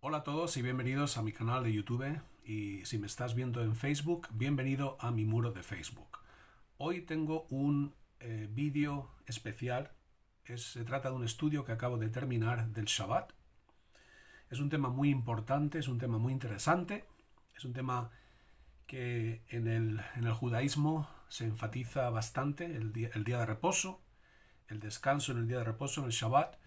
Hola a todos y bienvenidos a mi canal de YouTube, y si me estás viendo en Facebook, bienvenido a mi muro de Facebook. Hoy tengo un vídeo especial. Se trata de un estudio que acabo de terminar del Shabbat. Es un tema muy importante, es un tema muy interesante, es un tema que en el judaísmo se enfatiza bastante, el día de reposo, el descanso en el día de reposo, en el Shabbat.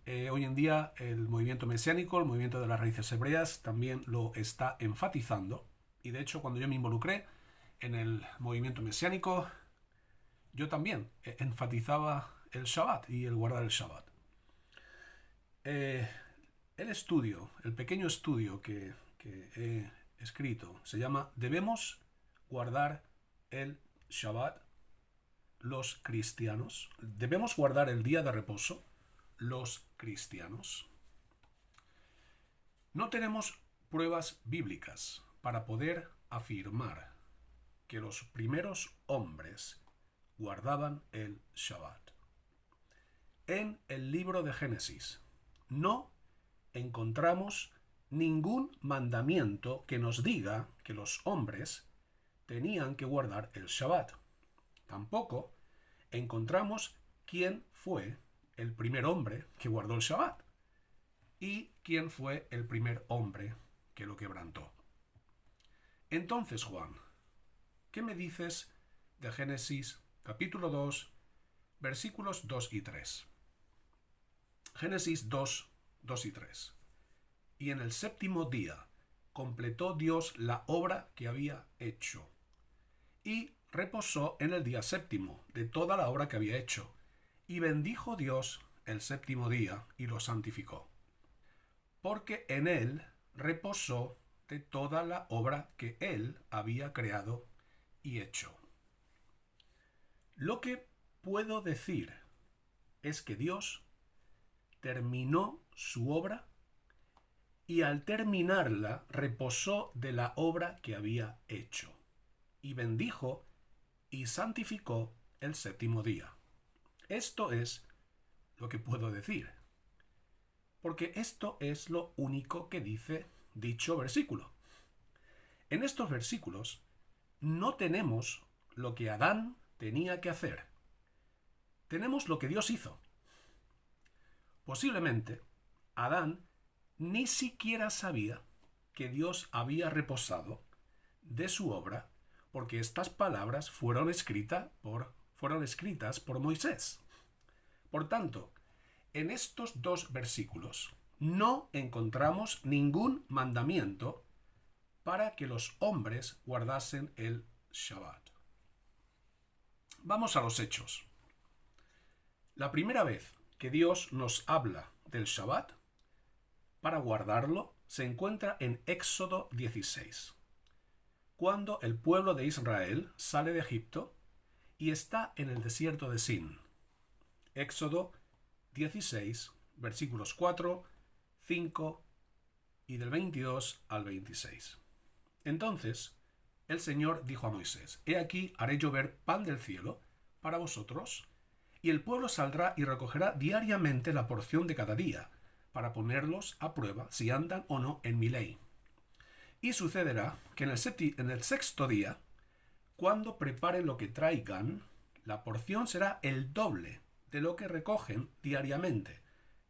Hoy en día el movimiento mesiánico, el movimiento de las raíces hebreas, también lo está enfatizando. Y de hecho, cuando yo me involucré en el movimiento mesiánico, yo también enfatizaba el Shabbat y el guardar el Shabbat. Eh, el pequeño estudio que he escrito, se llama ¿Debemos guardar el Shabbat los cristianos? ¿Debemos guardar el día de reposo los cristianos? No tenemos pruebas bíblicas para poder afirmar que los primeros hombres guardaban el Shabbat. En el libro de Génesis no encontramos ningún mandamiento que nos diga que los hombres tenían que guardar el Shabbat. Tampoco encontramos quién fue el primer hombre que guardó el Shabbat y quién fue el primer hombre que lo quebrantó. Entonces, Juan, ¿qué me dices de Génesis capítulo 2, versículos 2 y 3? Génesis 2, 2 y 3. Y en el séptimo día completó Dios la obra que había hecho, y reposó en el día séptimo de toda la obra que había hecho, y bendijo Dios el séptimo día y lo santificó, porque en él reposó de toda la obra que él había creado y hecho. Lo que puedo decir es que Dios terminó su obra y al terminarla reposó de la obra que había hecho, y bendijo y santificó el séptimo día. Esto es lo que puedo decir, porque esto es lo único que dice dicho versículo. En estos versículos no tenemos lo que Adán tenía que hacer. Tenemos lo que Dios hizo. Posiblemente Adán ni siquiera sabía que Dios había reposado de su obra, porque estas palabras fueron escritas por Moisés. Por tanto, en estos dos versículos no encontramos ningún mandamiento para que los hombres guardasen el Shabbat. Vamos a los hechos. La primera vez que Dios nos habla del Shabbat para guardarlo se encuentra en Éxodo 16, cuando el pueblo de Israel sale de Egipto y está en el desierto de Sin. Éxodo 16, versículos 4, 5 y del 22 al 26. Entonces el Señor dijo a Moisés: He aquí, haré llover pan del cielo para vosotros, y el pueblo saldrá y recogerá diariamente la porción de cada día, para ponerlos a prueba si andan o no en mi ley. Y sucederá que en el sexto día, cuando preparen lo que traigan, la porción será el doble de lo que recogen diariamente.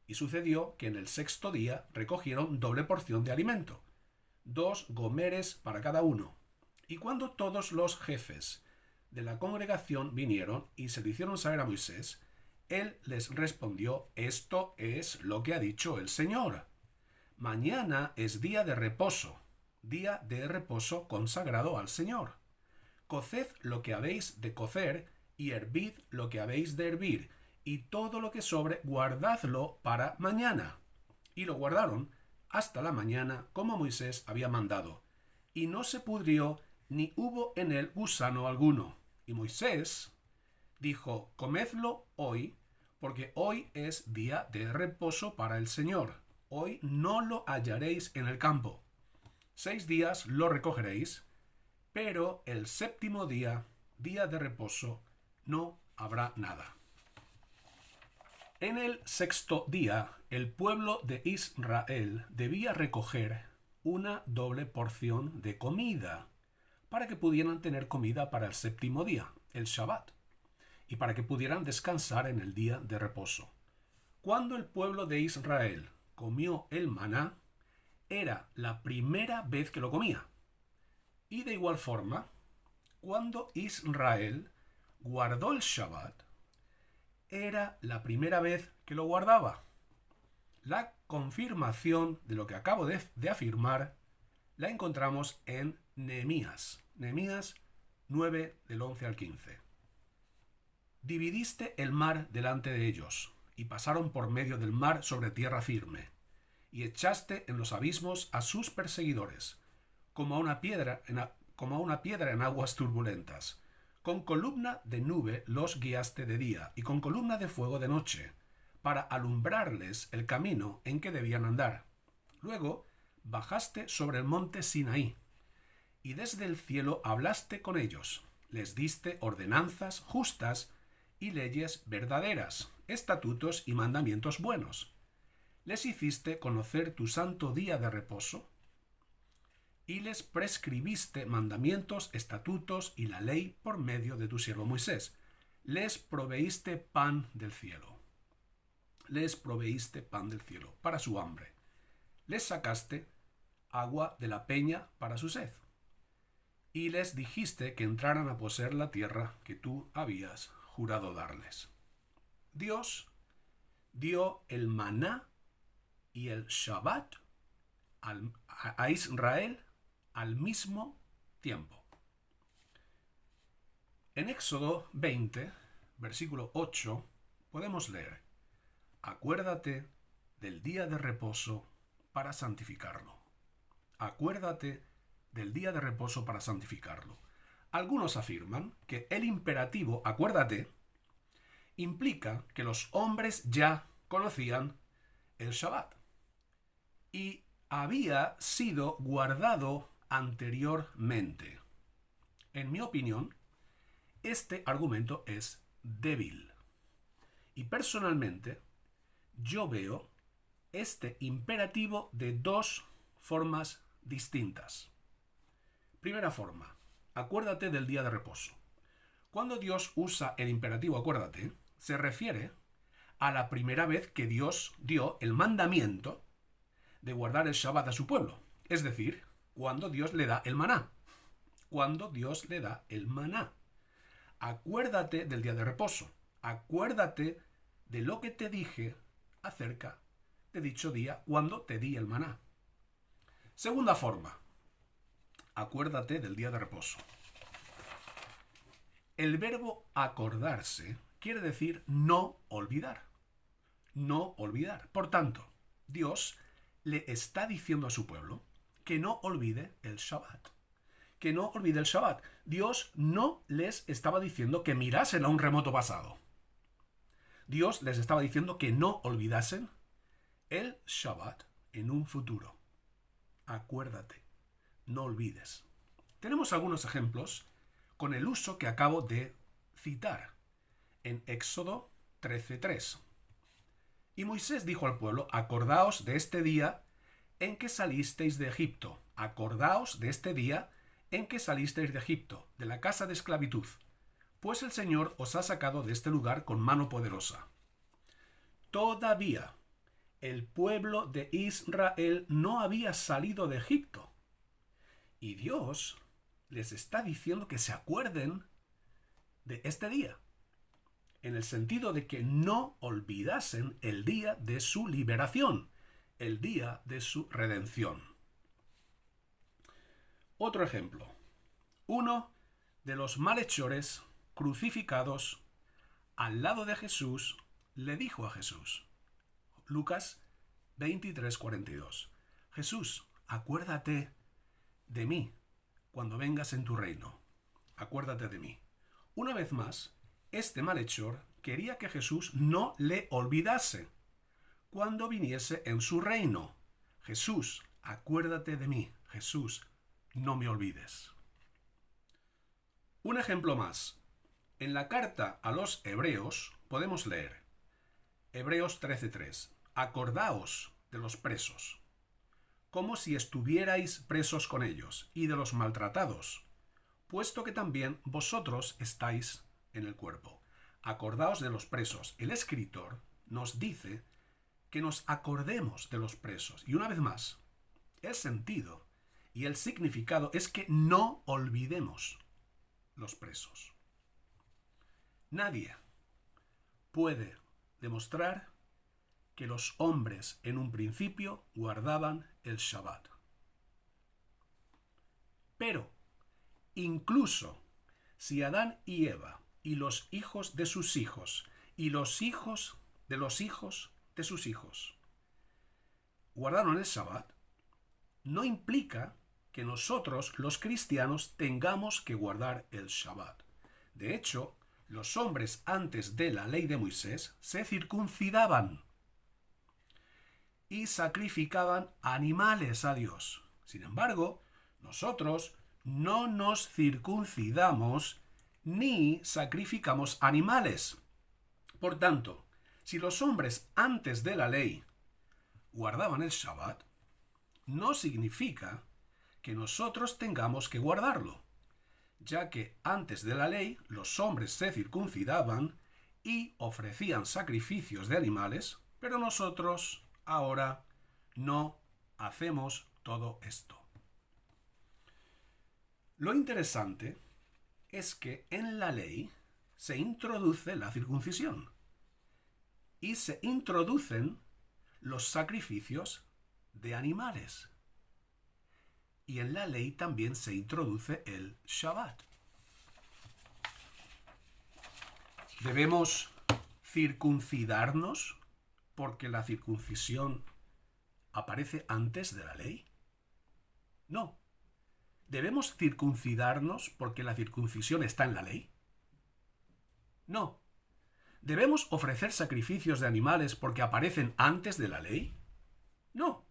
Y sucedió que en el sexto día recogieron doble porción de alimento, 2 gomeres para cada uno. Y cuando todos los jefes de la congregación vinieron y se lo hicieron saber a Moisés, él les respondió: Esto es lo que ha dicho el Señor. Mañana es día de reposo consagrado al Señor. Coced lo que habéis de cocer y hervid lo que habéis de hervir, y todo lo que sobre guardadlo para mañana. Y lo guardaron hasta la mañana, como Moisés había mandado, y no se pudrió ni hubo en él gusano alguno. Y Moisés dijo: Comedlo hoy, porque hoy es día de reposo para el Señor. Hoy no lo hallaréis en el campo. 6 días lo recogeréis, pero el séptimo día, día de reposo, no habrá nada. En el sexto día, el pueblo de Israel debía recoger una doble porción de comida para que pudieran tener comida para el séptimo día, el Shabbat, y para que pudieran descansar en el día de reposo. Cuando el pueblo de Israel comió el maná, era la primera vez que lo comía. Y de igual forma, cuando Israel guardó el Shabbat, era la primera vez que lo guardaba. La confirmación de lo que acabo de afirmar la encontramos en Nehemías. Nehemías 9 del 11 al 15. Dividiste el mar delante de ellos, y pasaron por medio del mar sobre tierra firme, y echaste en los abismos a sus perseguidores, como a una piedra en aguas turbulentas. Con columna de nube los guiaste de día, y con columna de fuego de noche, para alumbrarles el camino en que debían andar. Luego bajaste sobre el monte Sinaí, y desde el cielo hablaste con ellos, les diste ordenanzas justas y leyes verdaderas, estatutos y mandamientos buenos. Les hiciste conocer tu santo día de reposo, y les prescribiste mandamientos, estatutos y la ley por medio de tu siervo Moisés. Les proveíste pan del cielo. Les proveíste pan del cielo para su hambre. Les sacaste agua de la peña para su sed. Y les dijiste que entraran a poseer la tierra que tú habías jurado darles. Dios dio el maná y el Shabbat a Israel al mismo tiempo. En Éxodo 20, versículo 8, podemos leer: Acuérdate del día de reposo para santificarlo. Acuérdate del día de reposo para santificarlo. Algunos afirman que el imperativo acuérdate implica que los hombres ya conocían el Shabbat y había sido guardado anteriormente. En mi opinión, este argumento es débil. Y personalmente, yo veo este imperativo de dos formas distintas. Primera forma, acuérdate del día de reposo. Cuando Dios usa el imperativo acuérdate, se refiere a la primera vez que Dios dio el mandamiento de guardar el Shabbat a su pueblo. Es decir, cuando Dios le da el maná. Cuando Dios le da el maná. Acuérdate del día de reposo. Acuérdate de lo que te dije acerca de dicho día cuando te di el maná. Segunda forma, acuérdate del día de reposo. El verbo acordarse quiere decir no olvidar. No olvidar. Por tanto, Dios le está diciendo a su pueblo que no olvide el Shabbat. Que no olvide el Shabbat. Dios no les estaba diciendo que mirasen a un remoto pasado. Dios les estaba diciendo que no olvidasen el Shabbat en un futuro. Acuérdate, no olvides. Tenemos algunos ejemplos con el uso que acabo de citar en Éxodo 13:3. Y Moisés dijo al pueblo: acordaos de este día en que salisteis de Egipto. Acordaos de este día en que salisteis de Egipto, de la casa de esclavitud, pues el Señor os ha sacado de este lugar con mano poderosa. Todavía el pueblo de Israel no había salido de Egipto. Y Dios les está diciendo que se acuerden de este día, en el sentido de que no olvidasen el día de su liberación, el día de su redención. Otro ejemplo. Uno de los malhechores crucificados al lado de Jesús le dijo a Jesús, Lucas 23:42, Jesús, acuérdate de mí cuando vengas en tu reino. Acuérdate de mí. Una vez más, este malhechor quería que Jesús no le olvidase cuando viniese en su reino. Jesús, acuérdate de mí. Jesús, no me olvides. Un ejemplo más. En la carta a los Hebreos podemos leer: Hebreos 13:3. Acordaos de los presos, como si estuvierais presos con ellos, y de los maltratados, puesto que también vosotros estáis en el cuerpo. Acordaos de los presos. El escritor nos dice que nos acordemos de los presos. Y una vez más, el sentido y el significado es que no olvidemos los presos. Nadie puede demostrar que los hombres en un principio guardaban el Shabbat. Pero incluso si Adán y Eva y los hijos de sus hijos y los hijos de los hijos de sus hijos guardaron el Shabbat, no implica que nosotros, los cristianos, tengamos que guardar el Shabbat. De hecho, los hombres antes de la ley de Moisés se circuncidaban y sacrificaban animales a Dios. Sin embargo, nosotros no nos circuncidamos ni sacrificamos animales. Por tanto, si los hombres antes de la ley guardaban el Shabbat, no significa que nosotros tengamos que guardarlo, ya que antes de la ley los hombres se circuncidaban y ofrecían sacrificios de animales, pero nosotros ahora no hacemos todo esto. Lo interesante es que en la ley se introduce la circuncisión y se introducen los sacrificios de animales. Y en la ley también se introduce el Shabbat. ¿Debemos circuncidarnos porque la circuncisión aparece antes de la ley? No. ¿Debemos circuncidarnos porque la circuncisión está en la ley? No. ¿Debemos ofrecer sacrificios de animales porque aparecen antes de la ley? No.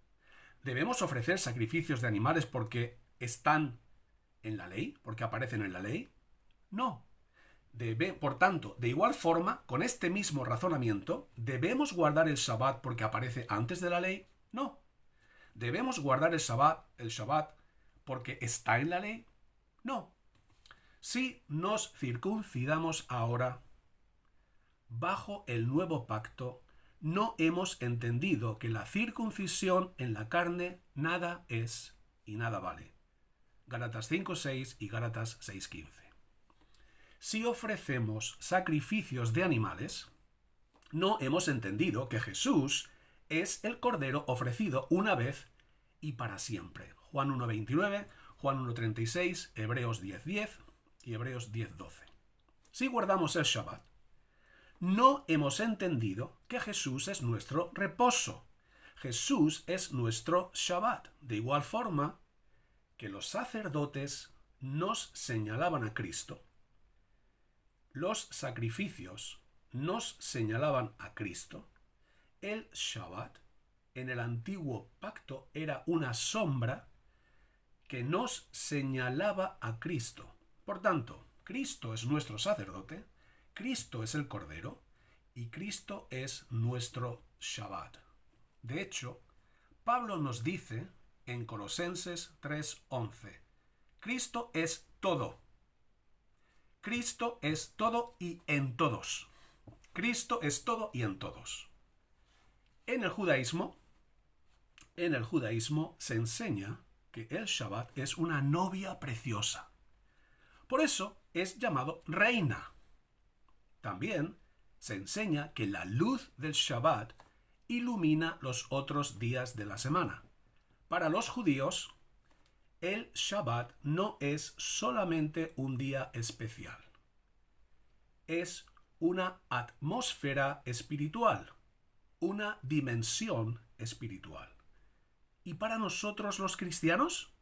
¿Debemos ofrecer sacrificios de animales porque están en la ley, porque aparecen en la ley? No. Por tanto, de igual forma, con este mismo razonamiento, ¿debemos guardar el Shabbat porque aparece antes de la ley? No. ¿Debemos guardar el Shabbat porque está en la ley? No. Si nos circuncidamos ahora, bajo el nuevo pacto, no hemos entendido que la circuncisión en la carne nada es y nada vale. Gálatas 5:6 y Gálatas 6:15. Si ofrecemos sacrificios de animales, no hemos entendido que Jesús es el Cordero ofrecido una vez y para siempre. Juan 1:29, Juan 1:36, Hebreos 10:10 y Hebreos 10:12. Si guardamos el Shabbat, no hemos entendido que Jesús es nuestro reposo. Jesús es nuestro Shabbat. De igual forma que los sacerdotes nos señalaban a Cristo, los sacrificios nos señalaban a Cristo, el Shabbat en el antiguo pacto era una sombra que nos señalaba a Cristo. Por tanto, Cristo es nuestro sacerdote, Cristo es el Cordero y Cristo es nuestro Shabbat. De hecho, Pablo nos dice en Colosenses 3:11, Cristo es todo. Cristo es todo y en todos. Cristo es todo y en todos. En el judaísmo se enseña que el Shabbat es una novia preciosa. Por eso es llamado reina. También se enseña que la luz del Shabbat ilumina los otros días de la semana. Para los judíos, el Shabbat no es solamente un día especial. Es una atmósfera espiritual, una dimensión espiritual. ¿Y para nosotros los cristianos?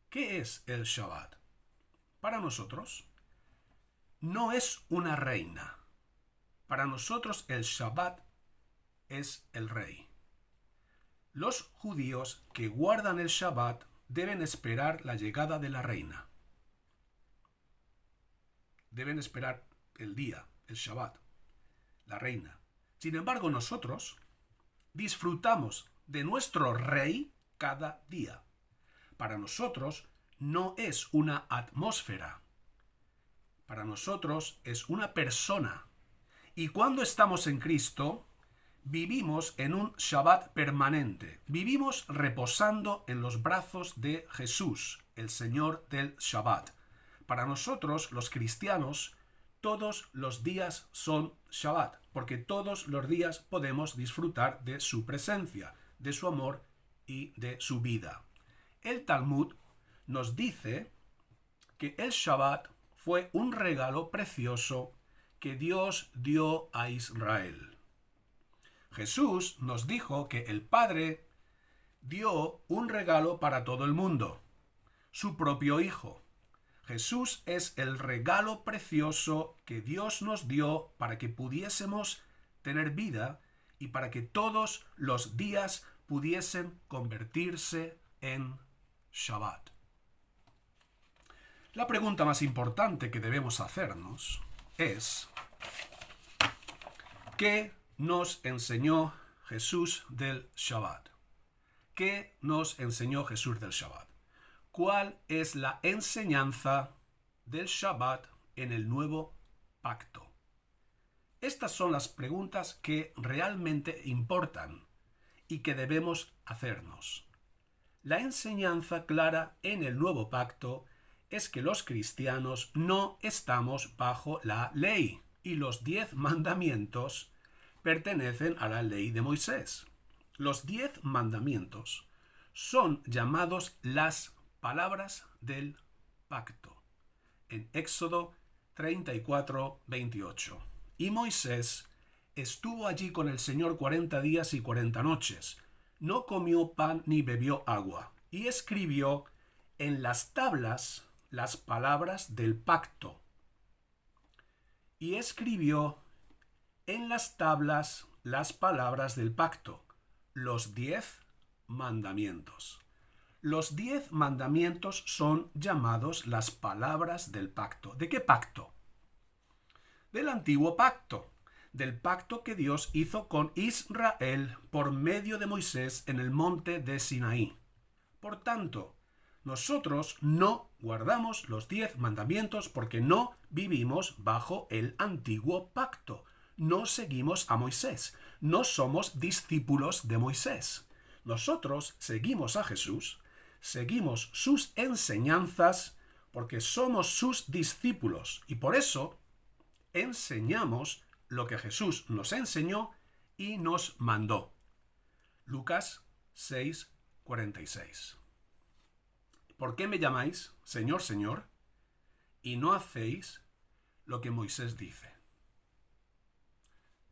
¿Qué es el Shabbat? Para nosotros no es una reina. Para nosotros el Shabbat es el rey. Los judíos que guardan el Shabbat deben esperar la llegada de la reina. Deben esperar el día, el Shabbat, la reina. Sin embargo, nosotros disfrutamos de nuestro Rey cada día. Para nosotros no es una atmósfera. Para nosotros es una persona. Y cuando estamos en Cristo, vivimos en un Shabbat permanente. Vivimos reposando en los brazos de Jesús, el Señor del Shabbat. Para nosotros, los cristianos, todos los días son Shabbat, porque todos los días podemos disfrutar de su presencia, de su amor y de su vida. El Talmud nos dice que el Shabbat fue un regalo precioso que Dios dio a Israel. Jesús nos dijo que el Padre dio un regalo para todo el mundo, su propio Hijo. Jesús es el regalo precioso que Dios nos dio para que pudiésemos tener vida y para que todos los días pudiesen convertirse en Shabbat. La pregunta más importante que debemos hacernos es: ¿qué nos enseñó Jesús del Shabbat? ¿Qué nos enseñó Jesús del Shabbat? ¿Cuál es la enseñanza del Shabbat en el nuevo pacto? Estas son las preguntas que realmente importan y que debemos hacernos. La enseñanza clara en el nuevo pacto es que los cristianos no estamos bajo la ley y los 10 mandamientos pertenecen a la ley de Moisés. Los 10 mandamientos son llamados las palabras del pacto en Éxodo 34, 28. Y Moisés estuvo allí con el Señor 40 días y 40 noches. No comió pan ni bebió agua. Y escribió en las tablas las palabras del pacto. Y escribió en las tablas las palabras del pacto, los 10 mandamientos. Los 10 mandamientos son llamados las palabras del pacto. ¿De qué pacto? Del antiguo pacto, del pacto que Dios hizo con Israel por medio de Moisés en el monte de Sinaí. Por tanto, nosotros no guardamos los 10 mandamientos porque no vivimos bajo el antiguo pacto. No seguimos a Moisés. No somos discípulos de Moisés. Nosotros seguimos a Jesús, seguimos sus enseñanzas porque somos sus discípulos y por eso enseñamos lo que Jesús nos enseñó y nos mandó. Lucas 6, 46. ¿Por qué me llamáis Señor, Señor, y no hacéis lo que Moisés dice?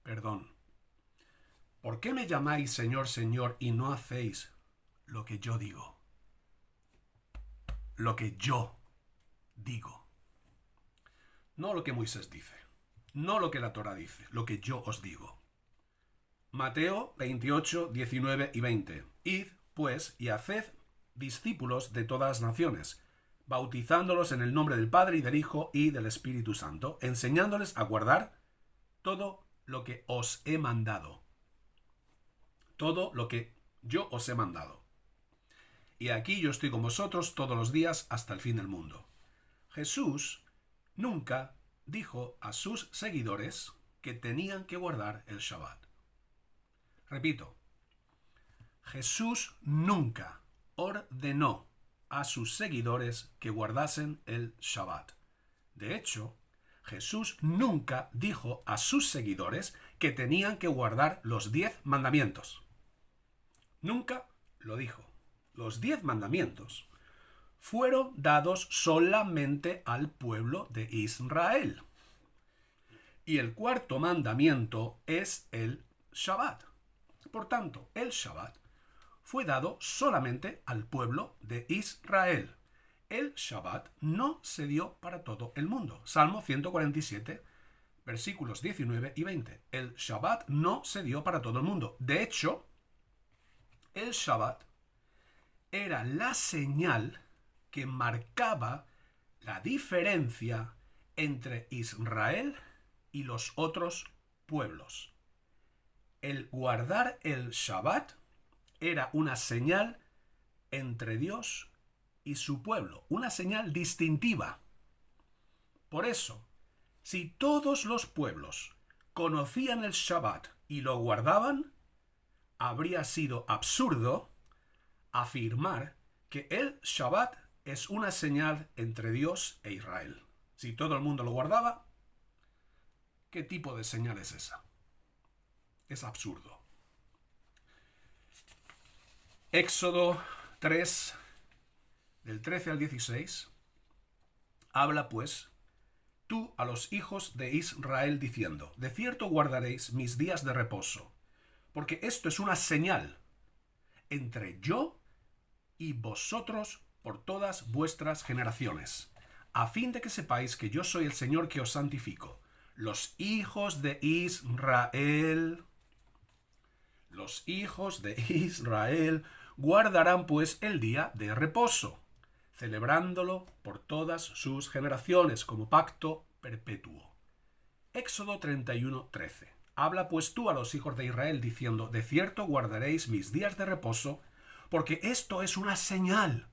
Perdón. ¿Por qué me llamáis Señor, Señor, y no hacéis lo que yo digo? Lo que yo digo. No lo que Moisés dice. No lo que la Torá dice. Lo que yo os digo. Mateo 28, 19 y 20. Id, pues, y haced discípulos de todas las naciones, bautizándolos en el nombre del Padre y del Hijo y del Espíritu Santo, enseñándoles a guardar todo lo que os he mandado. Todo lo que yo os he mandado. Y aquí yo estoy con vosotros todos los días hasta el fin del mundo. Jesús nunca dijo a sus seguidores que tenían que guardar el Shabbat. Repito, Jesús nunca ordenó a sus seguidores que guardasen el Shabbat. De hecho, Jesús nunca dijo a sus seguidores que tenían que guardar los 10 mandamientos. Nunca lo dijo. Los 10 mandamientos fueron dados solamente al pueblo de Israel. Y el cuarto mandamiento es el Shabbat. Por tanto, el Shabbat fue dado solamente al pueblo de Israel. El Shabbat no se dio para todo el mundo. Salmo 147, versículos 19 y 20. El Shabbat no se dio para todo el mundo. De hecho, el Shabbat era la señal que marcaba la diferencia entre Israel y los otros pueblos. El guardar el Shabbat era una señal entre Dios y su pueblo, una señal distintiva. Por eso, si todos los pueblos conocían el Shabbat y lo guardaban, habría sido absurdo afirmar que el Shabbat es una señal entre Dios e Israel. Si todo el mundo lo guardaba, ¿qué tipo de señal es esa? Es absurdo. Éxodo 3, del 13 al 16, habla pues tú a los hijos de Israel diciendo, de cierto guardaréis mis días de reposo, porque esto es una señal entre yo y vosotros por todas vuestras generaciones, a fin de que sepáis que yo soy el Señor que os santifico. Los hijos de Israel guardarán pues el día de reposo, celebrándolo por todas sus generaciones como pacto perpetuo. Éxodo 31:13. Habla pues tú a los hijos de Israel diciendo, de cierto guardaréis mis días de reposo, porque esto es una señal.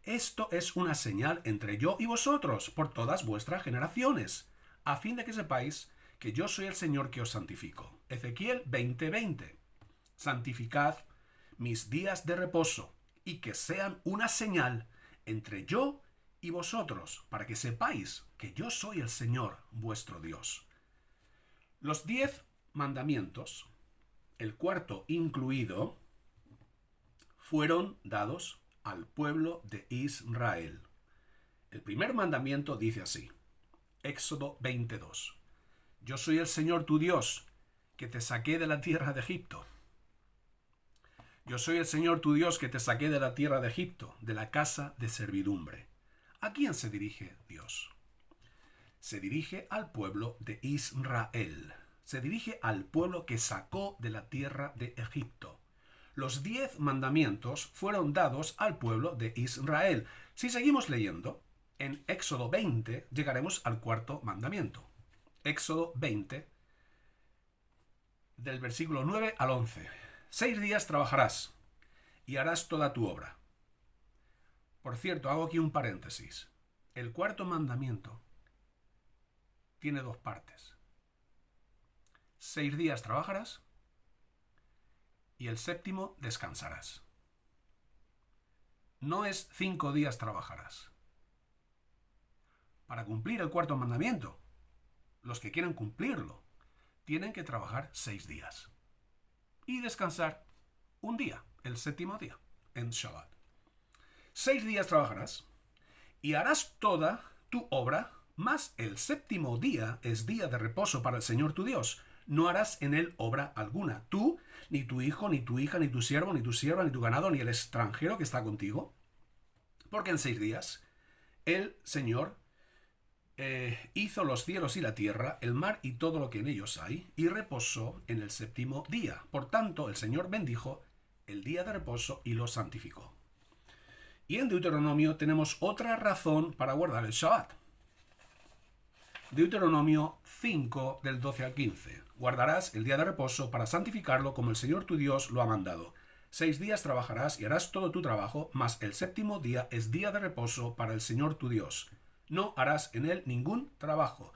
Esto es una señal entre yo y vosotros por todas vuestras generaciones, a fin de que sepáis que yo soy el Señor que os santifico. Ezequiel 20:20. Santificad mis días de reposo, y que sean una señal entre yo y vosotros, para que sepáis que yo soy el Señor vuestro Dios. Los 10 mandamientos, el cuarto incluido, fueron dados al pueblo de Israel. El primer mandamiento dice así, Éxodo 22. Yo soy el Señor tu Dios, que te saqué de la tierra de Egipto. Yo soy el Señor tu Dios que te saqué de la tierra de Egipto, de la casa de servidumbre. ¿A quién se dirige Dios? Se dirige al pueblo de Israel. Se dirige al pueblo que sacó de la tierra de Egipto. Los 10 mandamientos fueron dados al pueblo de Israel. Si seguimos leyendo, en Éxodo 20 llegaremos al cuarto mandamiento. Éxodo 20, del versículo 9 al 11. 6 días trabajarás y harás toda tu obra. Por cierto, hago aquí un paréntesis. El cuarto mandamiento tiene 2 partes. 6 días trabajarás y el séptimo descansarás. No es 5 días trabajarás. Para cumplir el cuarto mandamiento, los que quieran cumplirlo, tienen que trabajar 6 días. Y descansar un día, el séptimo día, en Shabbat. 6 días trabajarás y harás toda tu obra, mas el séptimo día es día de reposo para el Señor tu Dios. No harás en él obra alguna. Tú, ni tu hijo, ni tu hija, ni tu siervo, ni tu sierva, ni tu ganado, ni el extranjero que está contigo. Porque en 6 días el Señor hizo los cielos y la tierra, el mar y todo lo que en ellos hay, y reposó en el séptimo día. Por tanto, el Señor bendijo el día de reposo y lo santificó. Y en Deuteronomio tenemos otra razón para guardar el Shabbat. Deuteronomio 5, del 12 al 15. Guardarás el día de reposo para santificarlo como el Señor tu Dios lo ha mandado. 6 días trabajarás y harás todo tu trabajo, mas el séptimo día es día de reposo para el Señor tu Dios. No harás en él ningún trabajo.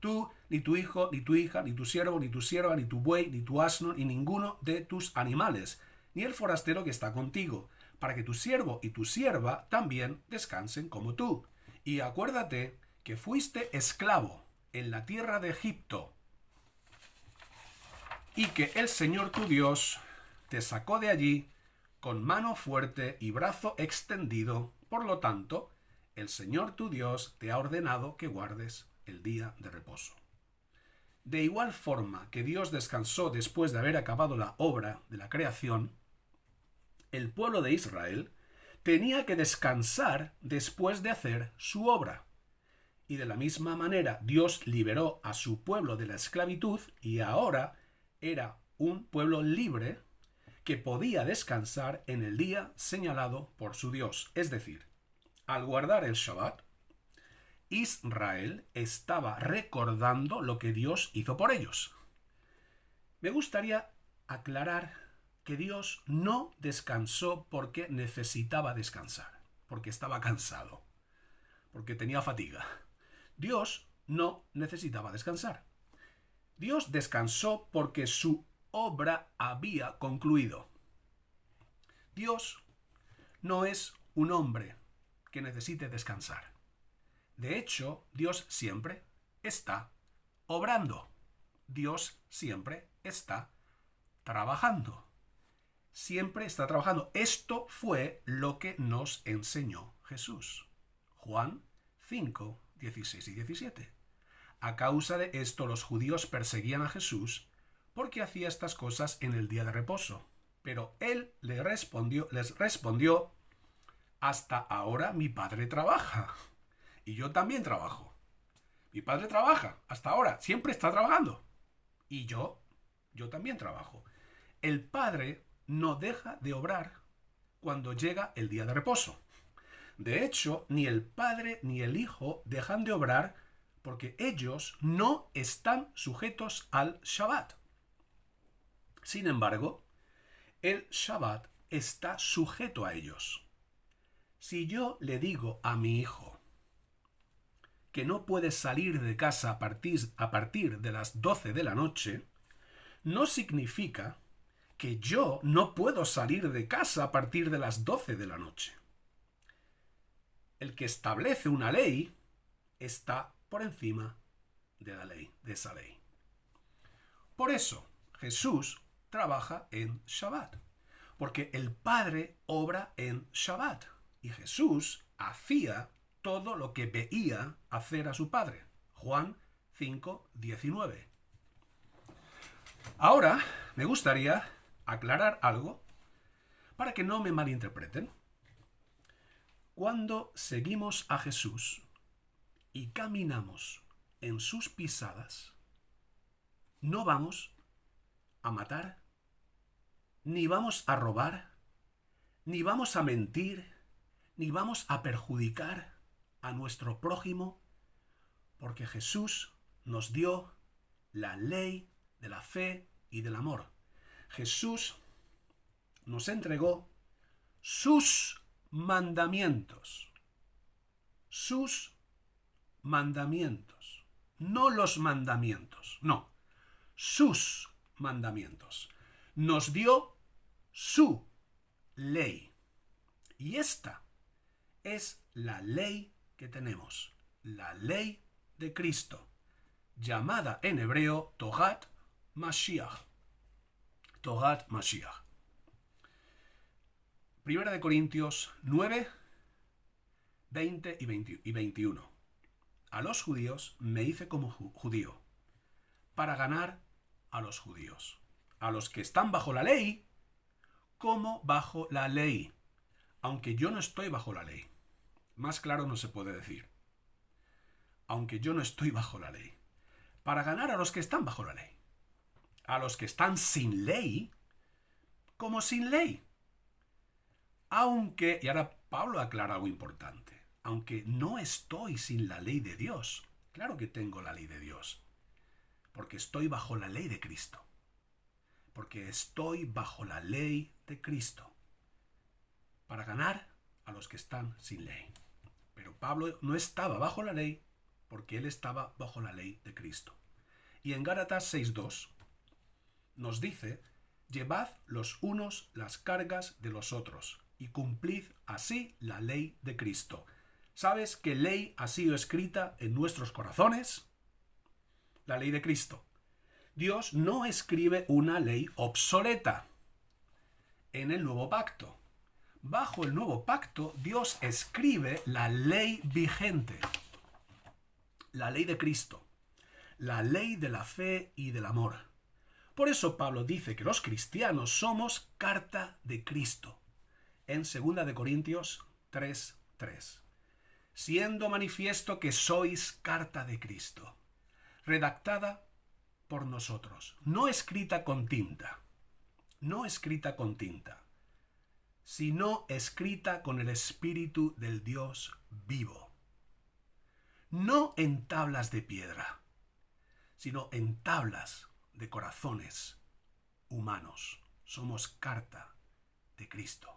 Tú, ni tu hijo, ni tu hija, ni tu siervo, ni tu sierva, ni tu buey, ni tu asno, ni ninguno de tus animales, ni el forastero que está contigo, para que tu siervo y tu sierva también descansen como tú. Y acuérdate que fuiste esclavo en la tierra de Egipto, y que el Señor tu Dios te sacó de allí con mano fuerte y brazo extendido. Por lo tanto, el Señor tu Dios te ha ordenado que guardes el día de reposo. De igual forma que Dios descansó después de haber acabado la obra de la creación, el pueblo de Israel tenía que descansar después de hacer su obra. Y de la misma manera Dios liberó a su pueblo de la esclavitud y ahora era un pueblo libre que podía descansar en el día señalado por su Dios. Es decir, al guardar el Shabbat, Israel estaba recordando lo que Dios hizo por ellos. Me gustaría aclarar que Dios no descansó porque necesitaba descansar, porque estaba cansado, porque tenía fatiga. Dios no necesitaba descansar. Dios descansó porque su obra había concluido. Dios no es un hombre que necesite descansar. De hecho, Dios siempre está obrando. Dios siempre está trabajando. Siempre está trabajando. Esto fue lo que nos enseñó Jesús. Juan 5, 16 y 17. A causa de esto los judíos perseguían a Jesús porque hacía estas cosas en el día de reposo. Pero él les respondió, hasta ahora mi padre trabaja y yo también trabajo. Mi padre trabaja hasta ahora, siempre está trabajando. Y yo también trabajo. El padre no deja de obrar cuando llega el día de reposo. De hecho, ni el padre ni el hijo dejan de obrar porque ellos no están sujetos al Shabbat. Sin embargo, el Shabbat está sujeto a ellos. Si yo le digo a mi hijo que no puede salir de casa a partir de las 12 de la noche, no significa que yo no puedo salir de casa a partir de las 12 de la noche. El que establece una ley está por encima de la ley, de esa ley. Por eso, Jesús trabaja en Shabbat, porque el Padre obra en Shabbat, y Jesús hacía todo lo que veía hacer a su Padre. Juan 5, 19. Ahora me gustaría aclarar algo para que no me malinterpreten. Cuando seguimos a Jesús y caminamos en sus pisadas, no vamos a matar, ni vamos a robar, ni vamos a mentir, ni vamos a perjudicar a nuestro prójimo, porque Jesús nos dio la ley de la fe y del amor. Jesús nos entregó sus mandamientos. Sus mandamientos. No los mandamientos, no. Sus mandamientos. Nos dio su ley. Y esta es la ley que tenemos. La ley de Cristo. Llamada en hebreo Torat Mashiach. Torat Mashiach. Primera de Corintios 9, 20 y 21. A los judíos me hice como judío, para ganar a los judíos. A los que están bajo la ley, como bajo la ley. Aunque yo no estoy bajo la ley. Más claro no se puede decir. Aunque yo no estoy bajo la ley. Para ganar a los que están bajo la ley. A los que están sin ley, como sin ley. Aunque, y ahora Pablo aclara algo importante, aunque no estoy sin la ley de Dios, claro que tengo la ley de Dios, porque estoy bajo la ley de Cristo, porque estoy bajo la ley de Cristo, para ganar a los que están sin ley. Pero Pablo no estaba bajo la ley, porque él estaba bajo la ley de Cristo. Y en Gálatas 6:2 nos dice, llevad los unos las cargas de los otros, y cumplid así la ley de Cristo. ¿Sabes qué ley ha sido escrita en nuestros corazones? La ley de Cristo. Dios no escribe una ley obsoleta en el nuevo pacto. Bajo el nuevo pacto, Dios escribe la ley vigente. La ley de Cristo. La ley de la fe y del amor. Por eso Pablo dice que los cristianos somos carta de Cristo. En 2 de Corintios 3:3. Siendo manifiesto que sois carta de Cristo, redactada por nosotros, no escrita con tinta, sino escrita con el Espíritu del Dios vivo. No en tablas de piedra, sino en tablas de corazones humanos. Somos carta de Cristo,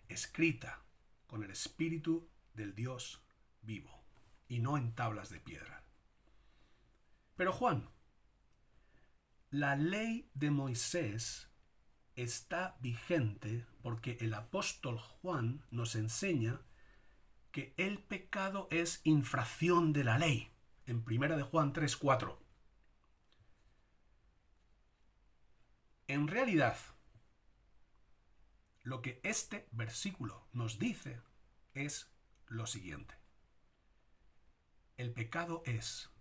escrita con el Espíritu del Dios vivo y no en tablas de piedra. Pero Juan, la ley de Moisés está vigente porque el apóstol Juan nos enseña que el pecado es infracción de la ley, en 1 de Juan 3:4. En realidad, lo que este versículo nos dice es lo siguiente. El pecado es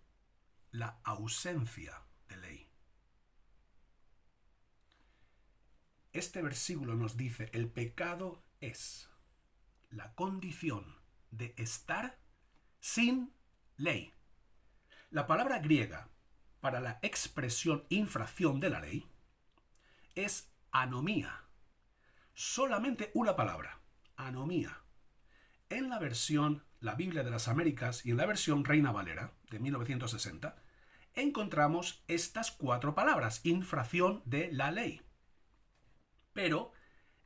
la ausencia de ley. Este versículo nos dice, el pecado es la condición de estar sin ley. La palabra griega para la expresión infracción de la ley es anomía. Solamente una palabra, anomía. En la versión La Biblia de las Américas y en la versión Reina Valera de 1960, encontramos estas 4 palabras, infracción de la ley. Pero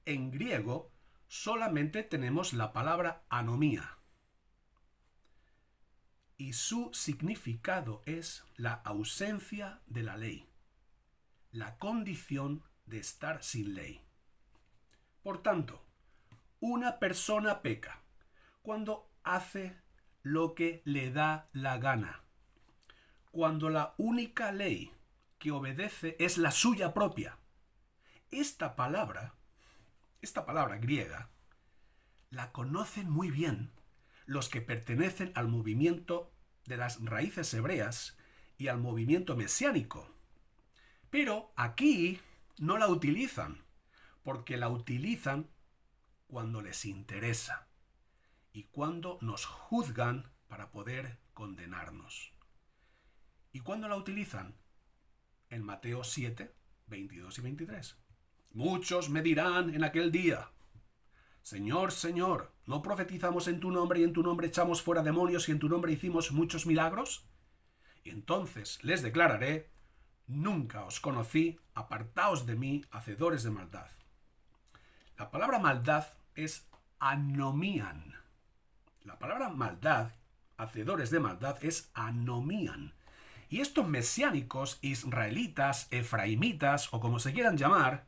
en griego solamente tenemos la palabra anomía. Y su significado es la ausencia de la ley, la condición de estar sin ley. Por tanto, una persona peca cuando hace lo que le da la gana, cuando la única ley que obedece es la suya propia. Esta palabra griega, la conocen muy bien los que pertenecen al movimiento de las raíces hebreas y al movimiento mesiánico. Pero aquí no la utilizan, porque la utilizan cuando les interesa y cuando nos juzgan para poder condenarnos. ¿Y cuándo la utilizan? En Mateo 7, 22 y 23. Muchos me dirán en aquel día, Señor, Señor, ¿no profetizamos en tu nombre y en tu nombre echamos fuera demonios y en tu nombre hicimos muchos milagros? Y entonces les declararé, nunca os conocí, apartaos de mí, hacedores de maldad. La palabra maldad es anomían. La palabra maldad, hacedores de maldad, es anomían. Y estos mesiánicos, israelitas, efraimitas o como se quieran llamar,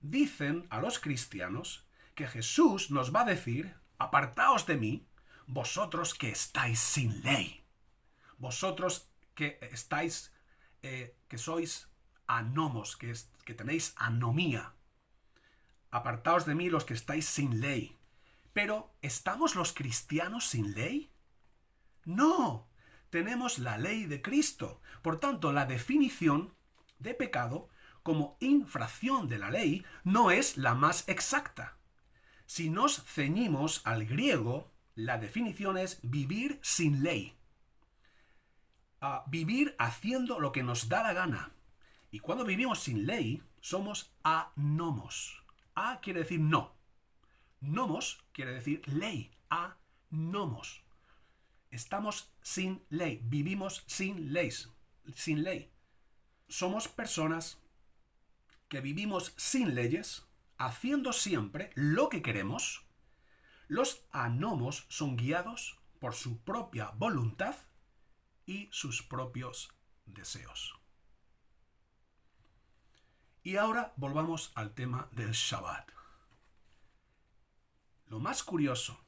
dicen a los cristianos que Jesús nos va a decir, apartaos de mí, vosotros que estáis sin ley, vosotros que estáis, que sois anomos, que tenéis anomía, apartaos de mí los que estáis sin ley. Pero, ¿estamos los cristianos sin ley? No, tenemos la ley de Cristo. Por tanto, la definición de pecado como infracción de la ley no es la más exacta. Si nos ceñimos al griego, la definición es vivir sin ley. Vivir haciendo lo que nos da la gana. Y cuando vivimos sin ley, somos anomos. A quiere decir no. Nomos quiere decir ley. Anomos. Estamos sin ley. Vivimos sin ley. Somos personas que vivimos sin leyes, haciendo siempre lo que queremos. Los anomos son guiados por su propia voluntad y sus propios deseos. Y ahora volvamos al tema del Shabbat. Lo más curioso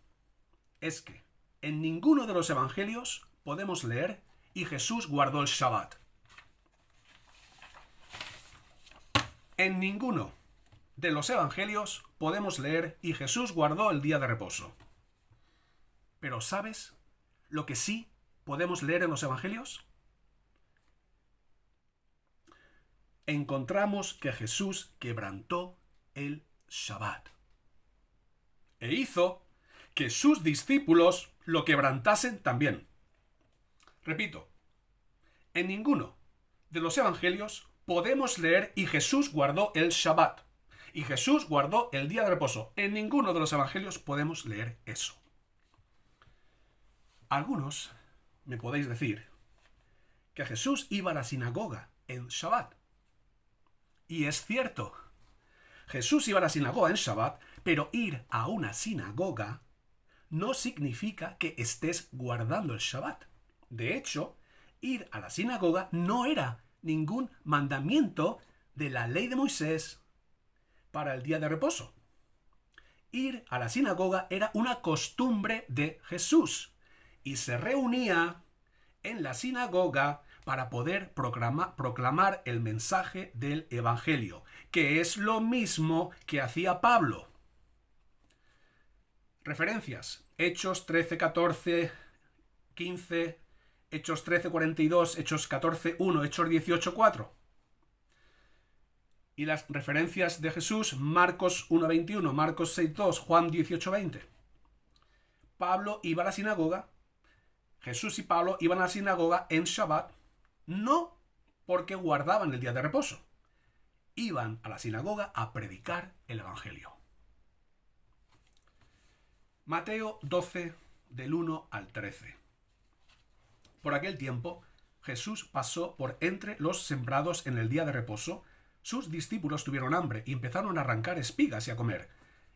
es que en ninguno de los evangelios podemos leer y Jesús guardó el Shabbat. En ninguno de los evangelios podemos leer y Jesús guardó el día de reposo. Pero ¿sabes lo que sí podemos leer en los evangelios? Encontramos que Jesús quebrantó el Shabbat e hizo que sus discípulos lo quebrantasen también. Repito, en ninguno de los evangelios podemos leer y Jesús guardó el Shabbat y Jesús guardó el día de reposo. En ninguno de los evangelios podemos leer eso. Algunos me podéis decir que Jesús iba a la sinagoga en Shabbat Y es cierto. Jesús iba a la sinagoga en Shabbat, pero ir a una sinagoga no significa que estés guardando el Shabbat. De hecho, ir a la sinagoga no era ningún mandamiento de la ley de Moisés para el día de reposo. Ir a la sinagoga era una costumbre de Jesús y se reunía en la sinagoga para poder proclamar el mensaje del Evangelio, que es lo mismo que hacía Pablo. Referencias: Hechos 13, 14, 15, Hechos 13, 42, Hechos 14, 1, Hechos 18, 4. Y las referencias de Jesús: Marcos 1, 21, Marcos 6, 2, Juan 18, 20. Pablo iba a la sinagoga, Jesús y Pablo iban a la sinagoga en Shabbat, no porque guardaban el día de reposo. Iban a la sinagoga a predicar el Evangelio. Mateo 12, del 1 al 13. Por aquel tiempo, Jesús pasó por entre los sembrados en el día de reposo. Sus discípulos tuvieron hambre y empezaron a arrancar espigas y a comer.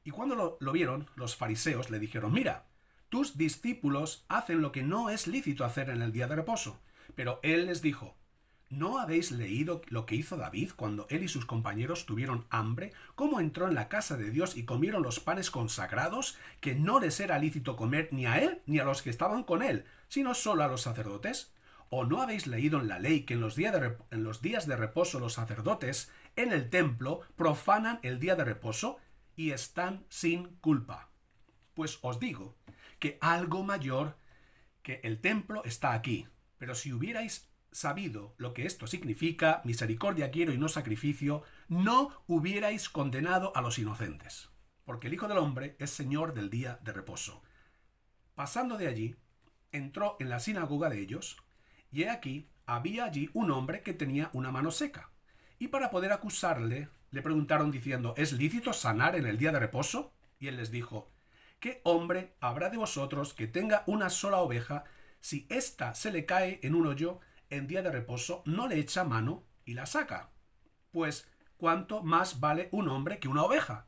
Y cuando lo vieron, los fariseos le dijeron: mira, tus discípulos hacen lo que no es lícito hacer en el día de reposo. Pero él les dijo: ¿no habéis leído lo que hizo David cuando él y sus compañeros tuvieron hambre? ¿Cómo entró en la casa de Dios y comieron los panes consagrados, que no les era lícito comer ni a él ni a los que estaban con él, sino solo a los sacerdotes? ¿O no habéis leído en la ley que en los días de reposo los sacerdotes en el templo profanan el día de reposo y están sin culpa? Pues os digo que algo mayor que el templo está aquí. Pero si hubierais sabido lo que esto significa, misericordia quiero y no sacrificio, no hubierais condenado a los inocentes, porque el Hijo del Hombre es Señor del día de reposo. Pasando de allí, entró en la sinagoga de ellos, y he aquí, había allí un hombre que tenía una mano seca. Y para poder acusarle, le preguntaron diciendo: ¿es lícito sanar en el día de reposo? Y él les dijo: ¿qué hombre habrá de vosotros que tenga una sola oveja, si ésta se le cae en un hoyo en día de reposo, no le echa mano y la saca? Pues, ¿cuánto más vale un hombre que una oveja?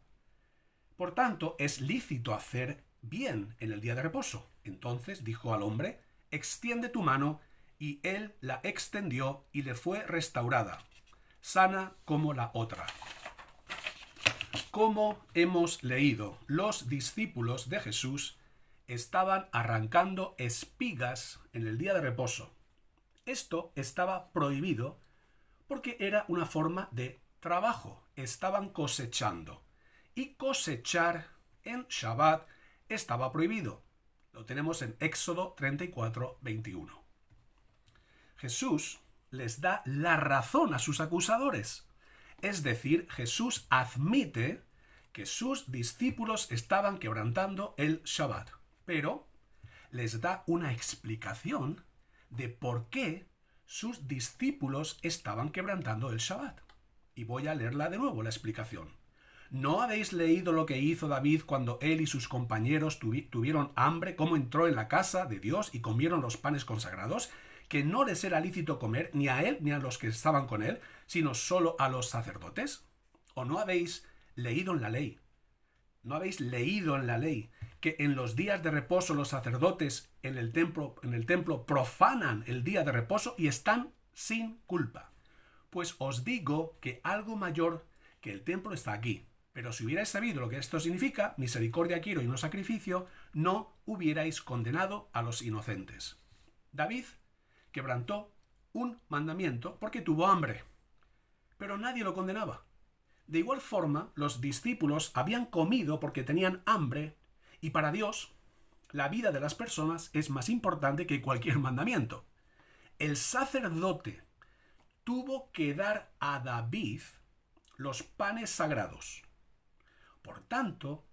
Por tanto, es lícito hacer bien en el día de reposo. Entonces dijo al hombre: extiende tu mano, y él la extendió y le fue restaurada, sana como la otra. Como hemos leído, los discípulos de Jesús estaban arrancando espigas en el día de reposo. Esto estaba prohibido porque era una forma de trabajo. Estaban cosechando. Y cosechar en Shabbat estaba prohibido. Lo tenemos en Éxodo 34, 21. Jesús les da la razón a sus acusadores. Es decir, Jesús admite que sus discípulos estaban quebrantando el Shabbat, pero les da una explicación de por qué sus discípulos estaban quebrantando el Shabbat. Y voy a leerla de nuevo, la explicación. ¿No habéis leído lo que hizo David cuando él y sus compañeros tuvieron hambre, cómo entró en la casa de Dios y comieron los panes consagrados, que no les era lícito comer ni a él ni a los que estaban con él, sino solo a los sacerdotes? ¿O no habéis leído en la ley? ¿No habéis leído en la ley que en los días de reposo los sacerdotes en el templo profanan el día de reposo y están sin culpa? Pues os digo que algo mayor que el templo está aquí. Pero si hubierais sabido lo que esto significa, misericordia quiero y no sacrificio, no hubierais condenado a los inocentes. David quebrantó un mandamiento porque tuvo hambre, pero nadie lo condenaba. De igual forma, los discípulos habían comido porque tenían hambre, y para Dios, la vida de las personas es más importante que cualquier mandamiento. El sacerdote tuvo que dar a David los panes sagrados. Por tanto,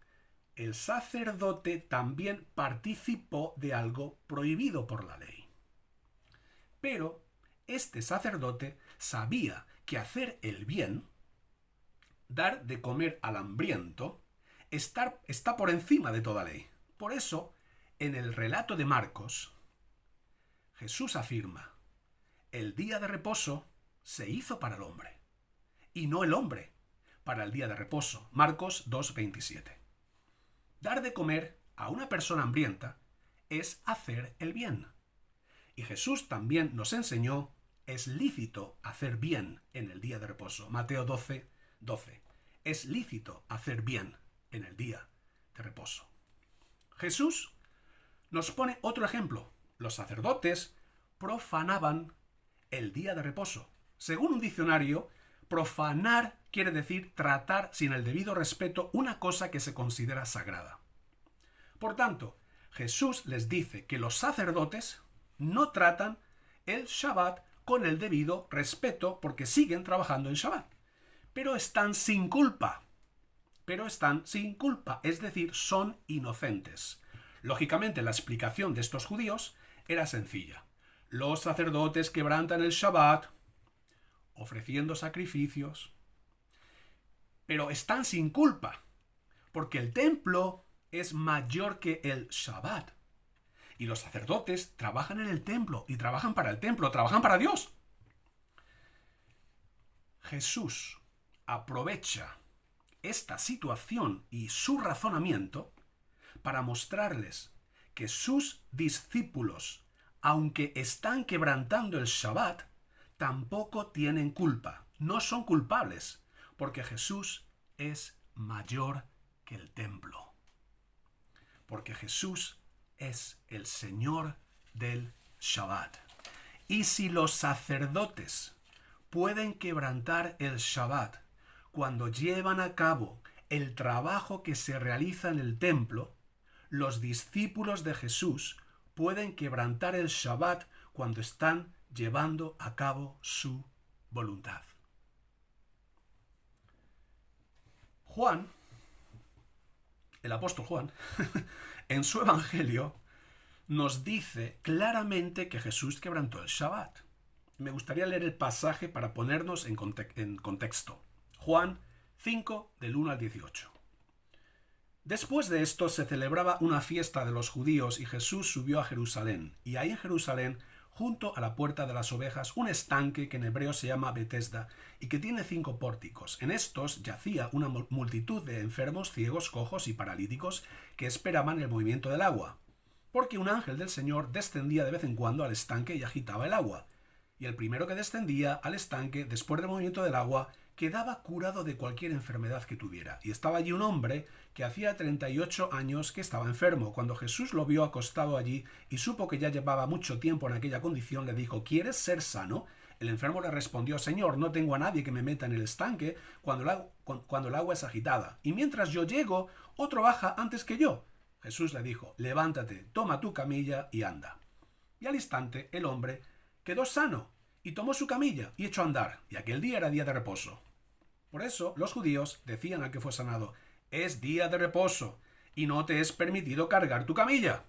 el sacerdote también participó de algo prohibido por la ley. Pero este sacerdote sabía que hacer el bien, dar de comer al hambriento, está por encima de toda ley. Por eso, en el relato de Marcos, Jesús afirma: el día de reposo se hizo para el hombre. y no el hombre para el día de reposo. Marcos 2:27. Dar de comer a una persona hambrienta es hacer el bien. Y Jesús también nos enseñó, es lícito hacer bien en el día de reposo. Mateo 12:12. Es lícito hacer bien en el día de reposo. Jesús nos pone otro ejemplo. Los sacerdotes profanaban el día de reposo. Según un diccionario, profanar quiere decir tratar sin el debido respeto una cosa que se considera sagrada. Por tanto, Jesús les dice que los sacerdotes no tratan el Shabbat con el debido respeto porque siguen trabajando en Shabbat. Pero están sin culpa. Es decir, son inocentes. Lógicamente, la explicación de estos judíos era sencilla. Los sacerdotes quebrantan el Shabbat ofreciendo sacrificios, pero están sin culpa, porque el templo es mayor que el Shabbat. Y los sacerdotes trabajan en el templo y trabajan para el templo, trabajan para Dios. Jesús aprovecha esta situación y su razonamiento para mostrarles que sus discípulos, aunque están quebrantando el Shabbat, tampoco tienen culpa, no son culpables, porque Jesús es mayor que el templo. Porque Jesús es el Señor del Shabbat. Y si los sacerdotes pueden quebrantar el Shabbat cuando llevan a cabo el trabajo que se realiza en el templo, los discípulos de Jesús pueden quebrantar el Shabbat cuando están llevando a cabo su voluntad. Juan, el apóstol Juan, en su evangelio nos dice claramente que Jesús quebrantó el Shabbat. Me gustaría leer el pasaje para ponernos en contexto. Juan 5, del 1 al 18. Después de esto se celebraba una fiesta de los judíos y Jesús subió a Jerusalén. Y hay en Jerusalén, junto a la puerta de las ovejas, un estanque que en hebreo se llama Betesda y que tiene 5 pórticos. En estos yacía una multitud de enfermos, ciegos, cojos y paralíticos que esperaban el movimiento del agua, porque un ángel del Señor descendía de vez en cuando al estanque y agitaba el agua. Y el primero que descendía al estanque, después del movimiento del agua, quedaba curado de cualquier enfermedad que tuviera. Y estaba allí un hombre que hacía 38 años que estaba enfermo. Cuando Jesús lo vio acostado allí y supo que ya llevaba mucho tiempo en aquella condición, le dijo: ¿quieres ser sano? El enfermo le respondió: Señor, no tengo a nadie que me meta en el estanque cuando el agua es agitada. Y mientras yo llego, otro baja antes que yo. Jesús le dijo: levántate, toma tu camilla y anda. Y al instante el hombre quedó sano y tomó su camilla y echó a andar. Y aquel día era día de reposo. Por eso los judíos decían al que fue sanado: es día de reposo y no te es permitido cargar tu camilla.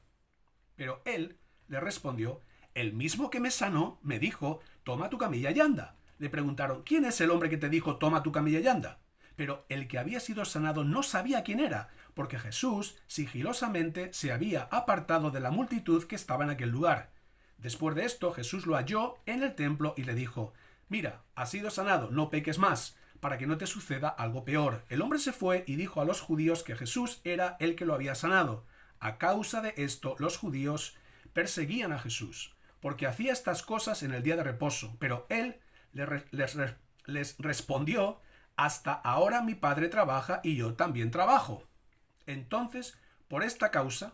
Pero él le respondió: el mismo que me sanó me dijo: toma tu camilla y anda. Le preguntaron: ¿quién es el hombre que te dijo toma tu camilla y anda? Pero el que había sido sanado no sabía quién era, porque Jesús sigilosamente se había apartado de la multitud que estaba en aquel lugar. Después de esto, Jesús lo halló en el templo y le dijo: mira, has sido sanado, no peques más, para que no te suceda algo peor. El hombre se fue y dijo a los judíos que Jesús era el que lo había sanado. A causa de esto, los judíos perseguían a Jesús, porque hacía estas cosas en el día de reposo. Pero él les respondió: hasta ahora mi Padre trabaja y yo también trabajo. Entonces, por esta causa,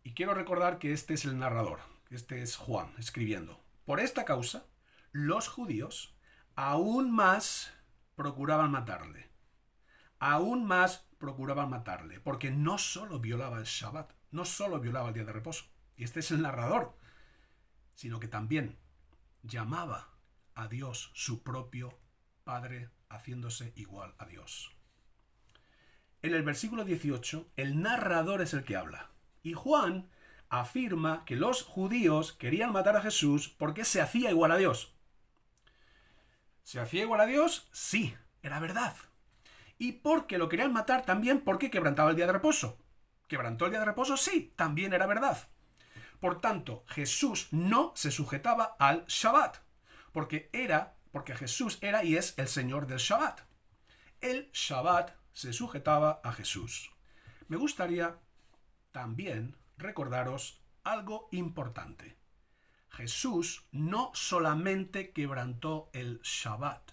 y quiero recordar que este es el narrador, este es Juan escribiendo, por esta causa, los judíos aún más procuraban matarle. Porque no solo violaba el Shabbat, no solo violaba el día de reposo, y este es el narrador, sino que también llamaba a Dios su propio Padre, haciéndose igual a Dios. En el versículo 18, el narrador es el que habla, y Juan afirma que los judíos querían matar a Jesús porque se hacía igual a Dios. ¿Se hacía igual a Dios? Sí, era verdad. Y porque lo querían matar también porque quebrantaba el día de reposo. ¿Quebrantó el día de reposo? Sí, también era verdad. Por tanto, Jesús no se sujetaba al Shabbat, porque era porque Jesús era y es el Señor del Shabbat. El Shabbat se sujetaba a Jesús. Me gustaría también recordaros algo importante. Jesús no solamente quebrantó el Shabbat,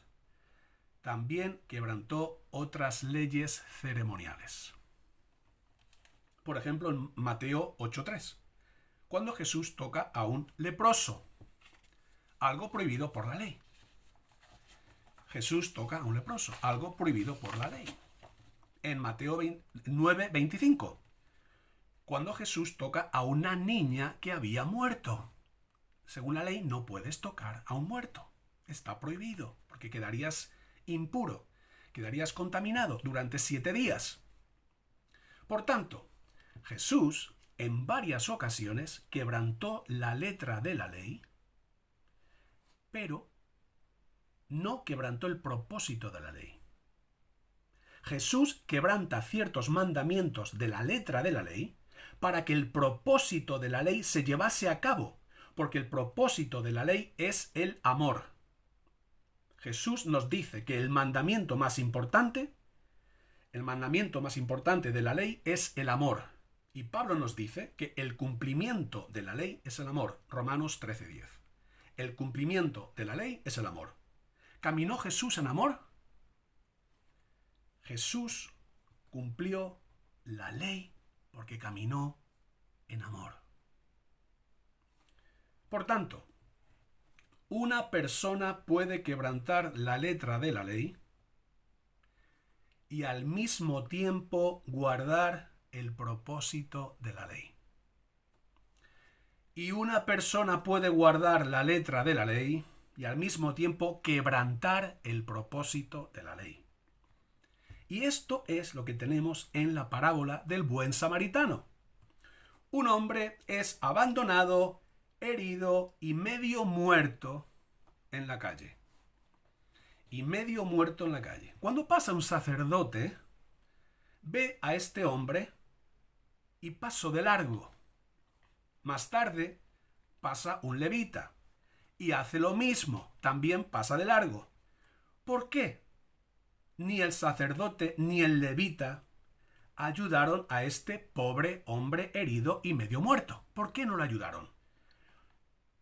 también quebrantó otras leyes ceremoniales. Por ejemplo, en Mateo 8:3, cuando Jesús toca a un leproso, algo prohibido por la ley. Jesús toca a un leproso, algo prohibido por la ley. En Mateo 9:25, cuando Jesús toca a una niña que había muerto. Según la ley, no puedes tocar a un muerto. Está prohibido, porque quedarías impuro, quedarías contaminado durante 7 días. Por tanto, Jesús en varias ocasiones quebrantó la letra de la ley, pero no quebrantó el propósito de la ley. Jesús quebranta ciertos mandamientos de la letra de la ley para que el propósito de la ley se llevase a cabo, porque el propósito de la ley es el amor. Jesús nos dice que el mandamiento más importante de la ley es el amor. Y Pablo nos dice que el cumplimiento de la ley es el amor. Romanos 13:10. El cumplimiento de la ley es el amor. ¿Caminó Jesús en amor? Jesús cumplió la ley porque caminó en amor. Por tanto, una persona puede quebrantar la letra de la ley y al mismo tiempo guardar el propósito de la ley. Y una persona puede guardar la letra de la ley y al mismo tiempo quebrantar el propósito de la ley. Y esto es lo que tenemos en la parábola del buen samaritano. Un hombre es abandonado, herido y medio muerto en la calle. Cuando pasa un sacerdote, ve a este hombre y pasó de largo. Más tarde pasa un levita y hace lo mismo, también pasa de largo. ¿Por qué? Ni el sacerdote ni el levita ayudaron a este pobre hombre herido y medio muerto. ¿Por qué no lo ayudaron?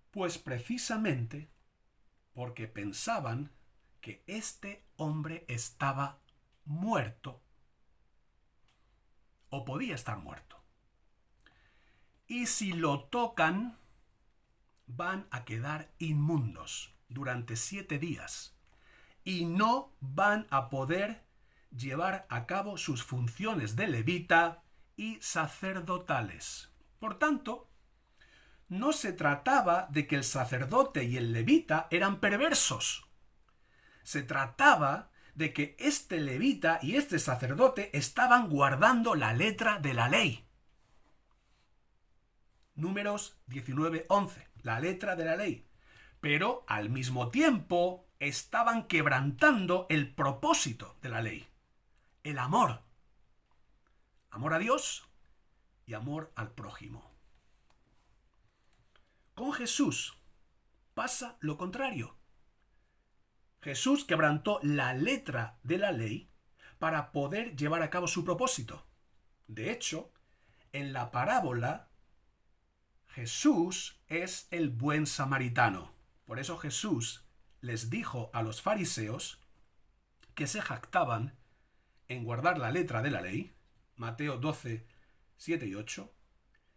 Pues precisamente porque pensaban que este hombre estaba muerto o podía estar muerto. Y si lo tocan, van a quedar inmundos durante 7 días y no van a poder llevar a cabo sus funciones de levita y sacerdotales. Por tanto, no se trataba de que el sacerdote y el levita eran perversos. Se trataba de que este levita y este sacerdote estaban guardando la letra de la ley. Números 19:11, la letra de la ley. Pero al mismo tiempo estaban quebrantando el propósito de la ley. El amor. Amor a Dios y amor al prójimo. Con Jesús pasa lo contrario. Jesús quebrantó la letra de la ley para poder llevar a cabo su propósito. De hecho, en la parábola, Jesús es el buen samaritano. Por eso Jesús les dijo a los fariseos que se jactaban en guardar la letra de la ley, Mateo 12:7 y 8,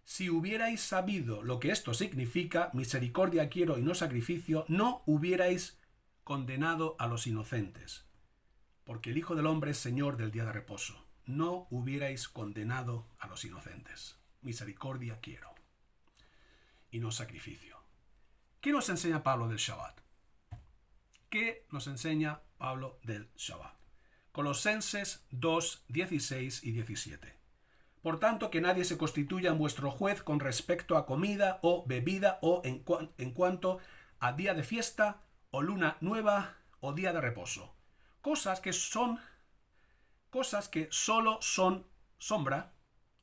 si hubierais sabido lo que esto significa, misericordia quiero y no sacrificio, no hubierais condenado a los inocentes, porque el Hijo del Hombre es Señor del día de reposo. No hubierais condenado a los inocentes. Misericordia quiero y no sacrificio. ¿Qué nos enseña Pablo del Shabbat? ¿Qué nos enseña Pablo del Shabbat? Colosenses 2:16 y 17. Por tanto, que nadie se constituya en vuestro juez con respecto a comida o bebida o en cuanto a día de fiesta o luna nueva o día de reposo. Cosas que solo son sombra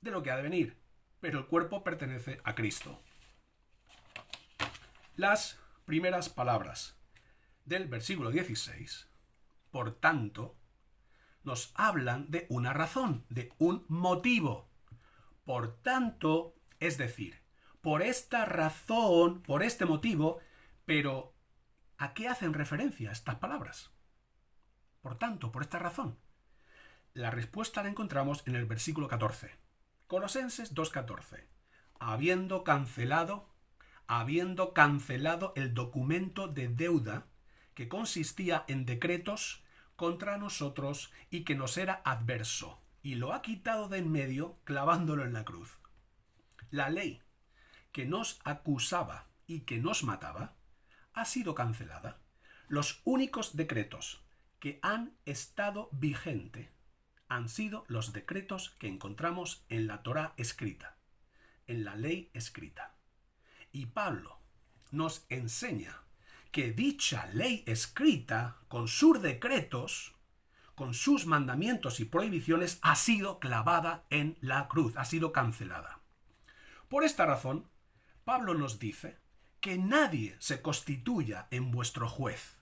de lo que ha de venir, pero el cuerpo pertenece a Cristo. Las primeras palabras. del versículo 16, por tanto, nos hablan de una razón, de un motivo. Por tanto, es decir, por esta razón, por este motivo, pero ¿a qué hacen referencia estas palabras? Por tanto, por esta razón. La respuesta la encontramos en el versículo 14. Colosenses 2:14. Habiendo cancelado el documento de deuda que consistía en decretos contra nosotros y que nos era adverso, y lo ha quitado de en medio clavándolo en la cruz. La ley que nos acusaba y que nos mataba ha sido cancelada. Los únicos decretos que han estado vigentes han sido los decretos que encontramos en la Torá escrita, en la ley escrita. Y Pablo nos enseña que dicha ley escrita, con sus decretos, con sus mandamientos y prohibiciones, ha sido clavada en la cruz, ha sido cancelada. Por esta razón, Pablo nos dice que nadie se constituya en vuestro juez.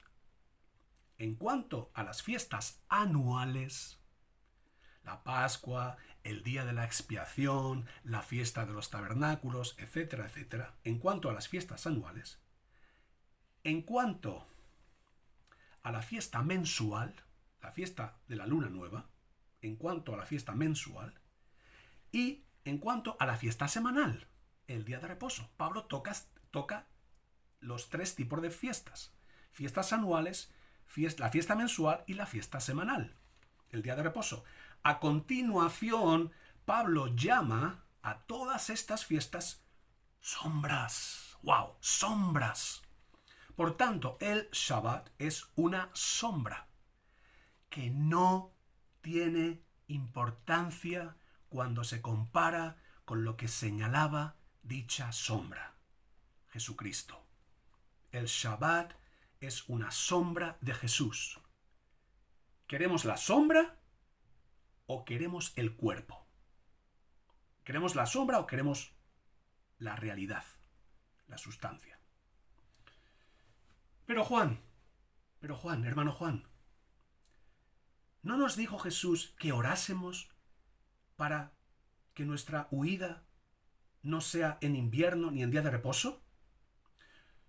En cuanto a las fiestas anuales, la Pascua, el día de la expiación, la fiesta de los tabernáculos, etcétera, etcétera, en cuanto a las fiestas anuales, en cuanto a la fiesta mensual, la fiesta de la luna nueva, en cuanto a la fiesta mensual, y en cuanto a la fiesta semanal, el día de reposo. Pablo toca los tres tipos de fiestas: fiestas anuales, la fiesta mensual y la fiesta semanal, el día de reposo. A continuación, Pablo llama a todas estas fiestas sombras. ¡Wow! Sombras. Por tanto, el Shabbat es una sombra que no tiene importancia cuando se compara con lo que señalaba dicha sombra: Jesucristo. El Shabbat es una sombra de Jesús. ¿Queremos la sombra o queremos el cuerpo? ¿Queremos la sombra o queremos la realidad, la sustancia? Pero Juan, hermano Juan, ¿no nos dijo Jesús que orásemos para que nuestra huida no sea en invierno ni en día de reposo?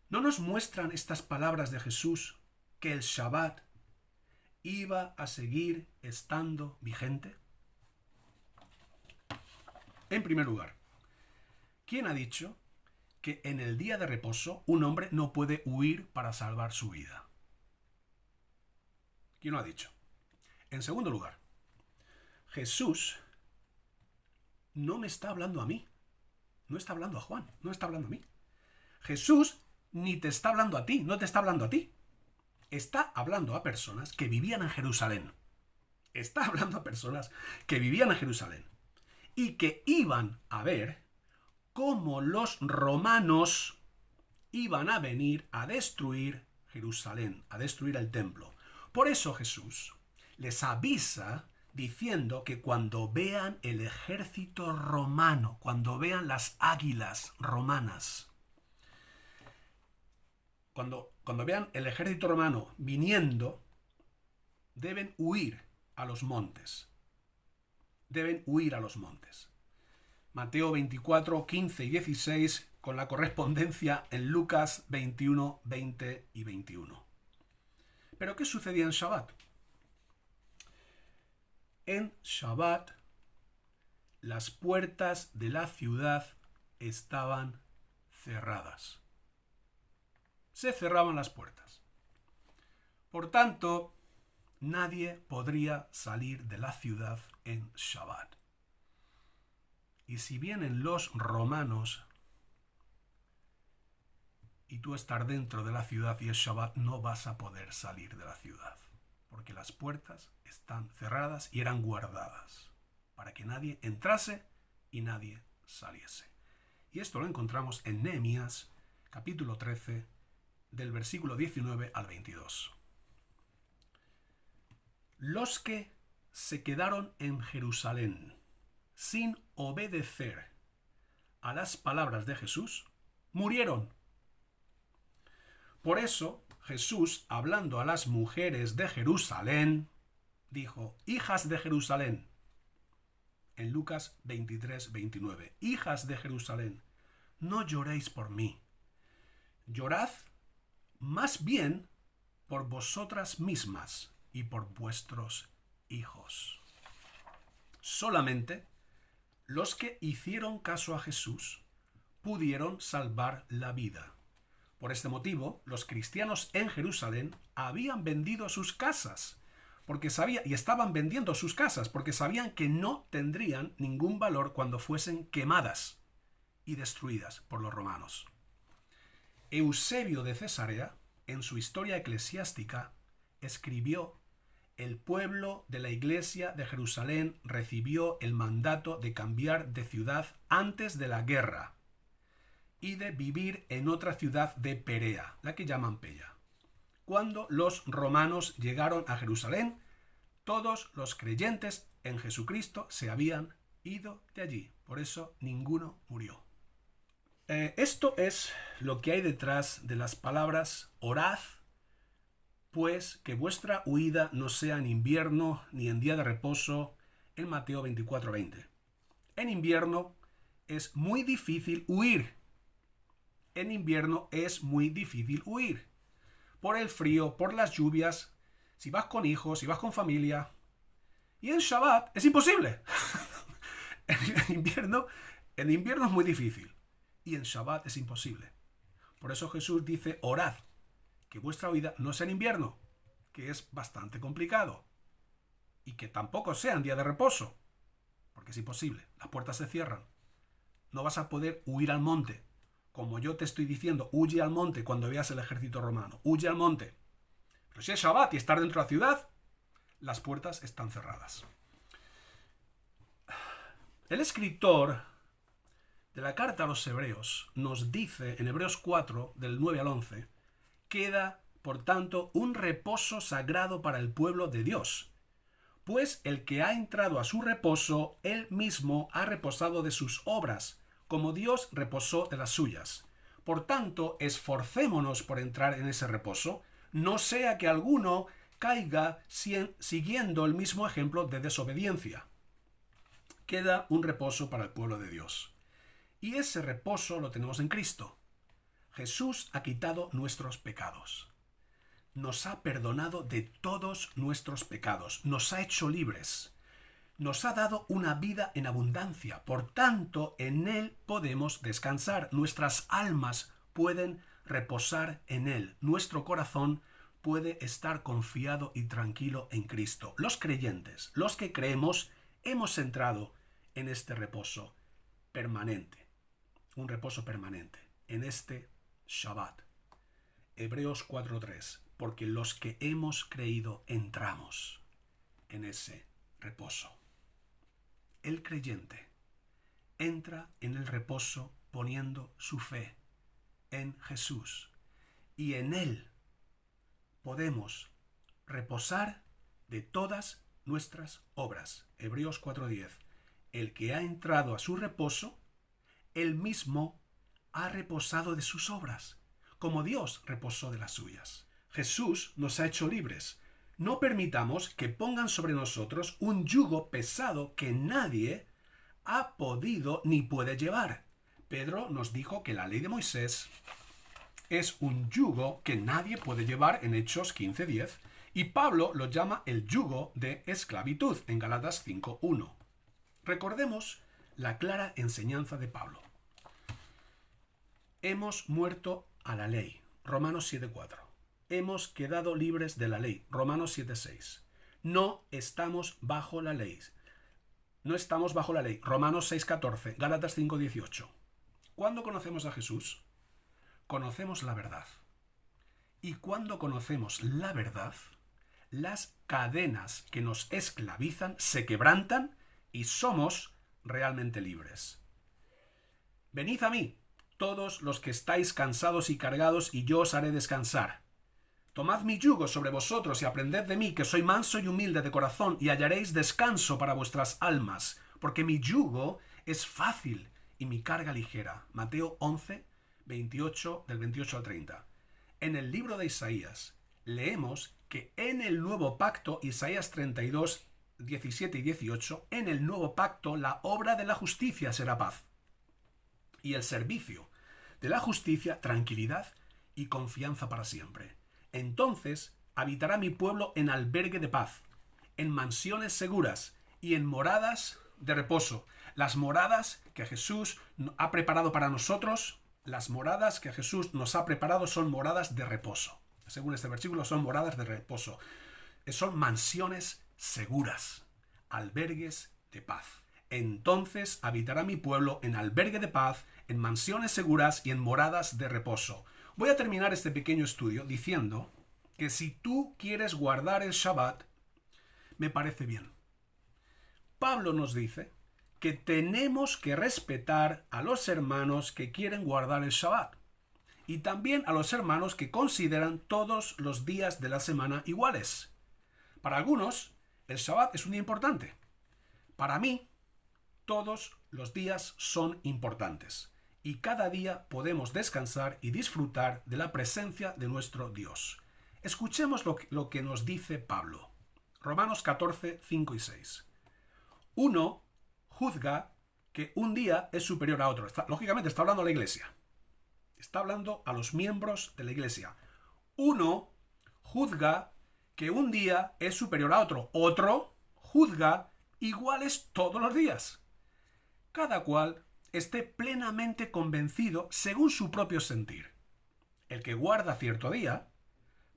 ¿No nos muestran estas palabras de Jesús que el Shabbat iba a seguir estando vigente? En primer lugar, ¿quién ha dicho que en el día de reposo un hombre no puede huir para salvar su vida? ¿Quién lo ha dicho? En segundo lugar, Jesús no me está hablando a mí, no está hablando a Juan, no está hablando a mí. Jesús ni te está hablando a ti, no te está hablando a ti. Está hablando a personas que vivían en Jerusalén. Está hablando a personas que vivían en Jerusalén y que iban a ver cómo los romanos iban a venir a destruir Jerusalén, a destruir el templo. Por eso Jesús les avisa diciendo que cuando vean el ejército romano, cuando vean las águilas romanas, cuando vean el ejército romano viniendo, deben huir a los montes. Deben huir a los montes. Mateo 24, 15 y 16, con la correspondencia en Lucas 21, 20 y 21. ¿Pero qué sucedía en Shabbat? En Shabbat, las puertas de la ciudad estaban cerradas. Se cerraban las puertas. Por tanto, nadie podría salir de la ciudad en Shabbat. Y si vienen los romanos y tú estás dentro de la ciudad y es Shabbat, no vas a poder salir de la ciudad, porque las puertas están cerradas y eran guardadas para que nadie entrase y nadie saliese. Y esto lo encontramos en Nehemías, capítulo 13, del versículo 19 al 22. Los que se quedaron en Jerusalén sin obedecer a las palabras de Jesús, murieron. Por eso Jesús, hablando a las mujeres de Jerusalén, dijo: hijas de Jerusalén, en Lucas 23, 29, hijas de Jerusalén, no lloréis por mí, llorad más bien por vosotras mismas y por vuestros hijos. Solamente los que hicieron caso a Jesús pudieron salvar la vida. Por este motivo, los cristianos en Jerusalén habían vendido sus casas, y estaban vendiendo sus casas porque sabían que no tendrían ningún valor cuando fuesen quemadas y destruidas por los romanos. Eusebio de Cesarea, en su historia eclesiástica, escribió: el pueblo de la iglesia de Jerusalén recibió el mandato de cambiar de ciudad antes de la guerra y de vivir en otra ciudad de Perea, la que llaman Pella. Cuando los romanos llegaron a Jerusalén, todos los creyentes en Jesucristo se habían ido de allí. Por eso ninguno murió. Esto es lo que hay detrás de las palabras: orad, pues que vuestra huida no sea en invierno ni en día de reposo, en Mateo 24:20. En invierno es muy difícil huir. En invierno es muy difícil huir. Por el frío, por las lluvias, si vas con hijos, si vas con familia. Y en Shabbat es imposible. En invierno es muy difícil. Y en Shabbat es imposible. Por eso Jesús dice: orad, que vuestra huida no sea en invierno, que es bastante complicado. Y que tampoco sea en día de reposo, porque es imposible. Las puertas se cierran. No vas a poder huir al monte. Como yo te estoy diciendo, huye al monte cuando veas el ejército romano. Huye al monte. Pero si es Shabbat y estar dentro de la ciudad, las puertas están cerradas. El escritor de la carta a los Hebreos nos dice en Hebreos 4, del 9 al 11, queda, por tanto, un reposo sagrado para el pueblo de Dios. Pues el que ha entrado a su reposo, él mismo ha reposado de sus obras, como Dios reposó de las suyas. Por tanto, esforcémonos por entrar en ese reposo, no sea que alguno caiga siguiendo el mismo ejemplo de desobediencia. Queda un reposo para el pueblo de Dios. Y ese reposo lo tenemos en Cristo. Jesús ha quitado nuestros pecados. Nos ha perdonado de todos nuestros pecados. Nos ha hecho libres. Nos ha dado una vida en abundancia. Por tanto, en Él podemos descansar. Nuestras almas pueden reposar en Él. Nuestro corazón puede estar confiado y tranquilo en Cristo. Los creyentes, los que creemos, hemos entrado en este reposo permanente. Un reposo permanente en este Shabbat. Hebreos 4:3. Porque los que hemos creído entramos en ese reposo. El creyente entra en el reposo poniendo su fe en Jesús. Y en Él podemos reposar de todas nuestras obras. Hebreos 4:10. El que ha entrado a su reposo, él mismo ha reposado de sus obras, como Dios reposó de las suyas. Jesús nos ha hecho libres. No permitamos que pongan sobre nosotros un yugo pesado que nadie ha podido ni puede llevar. Pedro nos dijo que la ley de Moisés es un yugo que nadie puede llevar en Hechos 15:10, y Pablo lo llama el yugo de esclavitud en Gálatas 5:1. Recordemos la clara enseñanza de Pablo. Hemos muerto a la ley, Romanos 7:4. Hemos quedado libres de la ley, Romanos 7:6. No estamos bajo la ley. No estamos bajo la ley, Romanos 6:14, Gálatas 5:18. ¿Cuándo conocemos a Jesús? Conocemos la verdad. Y cuando conocemos la verdad, las cadenas que nos esclavizan se quebrantan y somos realmente libres. Venid a mí, todos los que estáis cansados y cargados, y yo os haré descansar. Tomad mi yugo sobre vosotros y aprended de mí, que soy manso y humilde de corazón, y hallaréis descanso para vuestras almas, porque mi yugo es fácil y mi carga ligera. Mateo 11, 28, del 28 al 30. En el libro de Isaías leemos que en el nuevo pacto, Isaías 32, 17 y 18, en el nuevo pacto la obra de la justicia será paz. Y el servicio de la justicia, tranquilidad y confianza para siempre. Entonces habitará mi pueblo en albergue de paz, en mansiones seguras y en moradas de reposo. Las moradas que Jesús ha preparado para nosotros, las moradas que Jesús nos ha preparado son moradas de reposo. Según este versículo, son moradas de reposo. Son mansiones seguras, albergues de paz. Entonces habitará mi pueblo en albergue de paz, en mansiones seguras y en moradas de reposo. Voy a terminar este pequeño estudio diciendo que si tú quieres guardar el Shabbat, me parece bien. Pablo nos dice que tenemos que respetar a los hermanos que quieren guardar el Shabbat y también a los hermanos que consideran todos los días de la semana iguales. Para algunos, el Shabbat es un día importante. Para mí, todos los días son importantes y cada día podemos descansar y disfrutar de la presencia de nuestro Dios. Escuchemos lo que nos dice Pablo. Romanos 14, 5 y 6. Uno juzga que un día es superior a otro. Lógicamente está hablando a la iglesia. Está hablando a los miembros de la iglesia. Uno juzga que un día es superior a otro. Otro juzga iguales todos los días. Cada cual esté plenamente convencido según su propio sentir. El que guarda cierto día,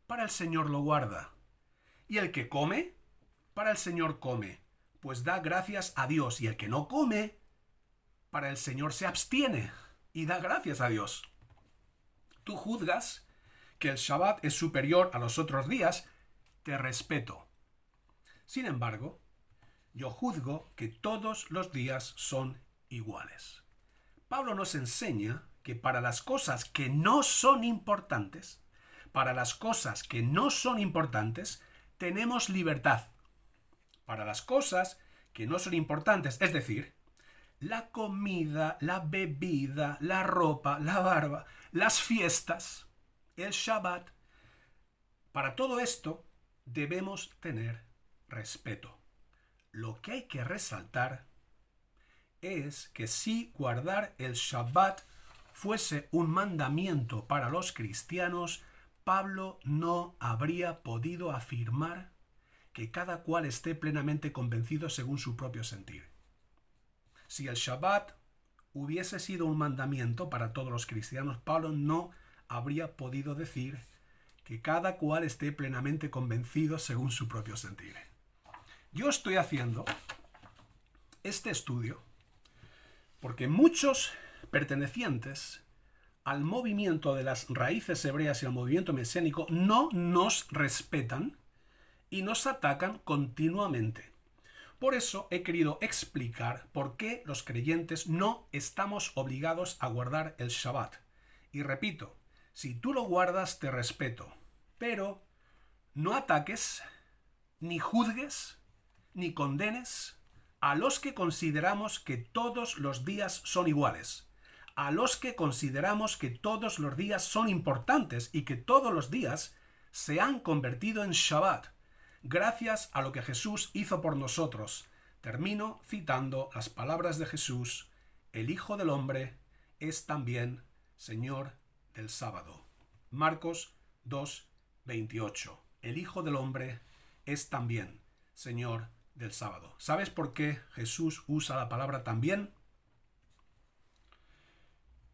para el Señor lo guarda. Y el que come, para el Señor come, pues da gracias a Dios. Y el que no come, para el Señor se abstiene y da gracias a Dios. Tú juzgas que el Shabbat es superior a los otros días, te respeto. Sin embargo, yo juzgo que todos los días son iguales. Pablo nos enseña que para las cosas que no son importantes, tenemos libertad. Para las cosas que no son importantes, es decir, la comida, la bebida, la ropa, la barba, las fiestas, el Shabbat, para todo esto debemos tener respeto. Lo que hay que resaltar es que si guardar el Shabbat fuese un mandamiento para los cristianos, Pablo no habría podido afirmar que cada cual esté plenamente convencido según su propio sentir. Si el Shabbat hubiese sido un mandamiento para todos los cristianos, Pablo no habría podido decir que cada cual esté plenamente convencido según su propio sentir. Yo estoy haciendo este estudio porque muchos pertenecientes al movimiento de las raíces hebreas y al movimiento mesiánico no nos respetan y nos atacan continuamente. Por eso he querido explicar por qué los creyentes no estamos obligados a guardar el Shabbat. Y repito, si tú lo guardas te respeto, pero no ataques, ni juzgues, ni condenes a los que consideramos que todos los días son iguales, a los que consideramos que todos los días son importantes y que todos los días se han convertido en Shabbat, gracias a lo que Jesús hizo por nosotros. Termino citando las palabras de Jesús: el Hijo del Hombre es también Señor del sábado. Marcos 2:28. El Hijo del Hombre es también Señor del sábado. ¿Sabes por qué Jesús usa la palabra también?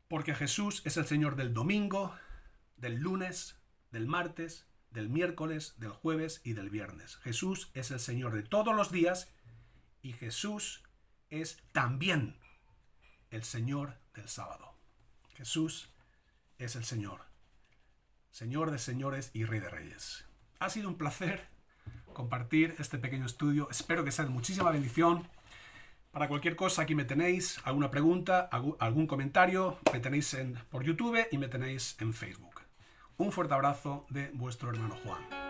Porque Jesús es el Señor del domingo, del lunes, del martes, del miércoles, del jueves y del viernes. Jesús es el Señor de todos los días y Jesús es también el Señor del sábado. Jesús es el Señor, Señor de señores y Rey de reyes. Ha sido un placer compartir este pequeño estudio. Espero que sea de muchísima bendición. Para cualquier cosa aquí me tenéis, alguna pregunta, algún comentario, me tenéis por YouTube y me tenéis en Facebook. Un fuerte abrazo de vuestro hermano Juan.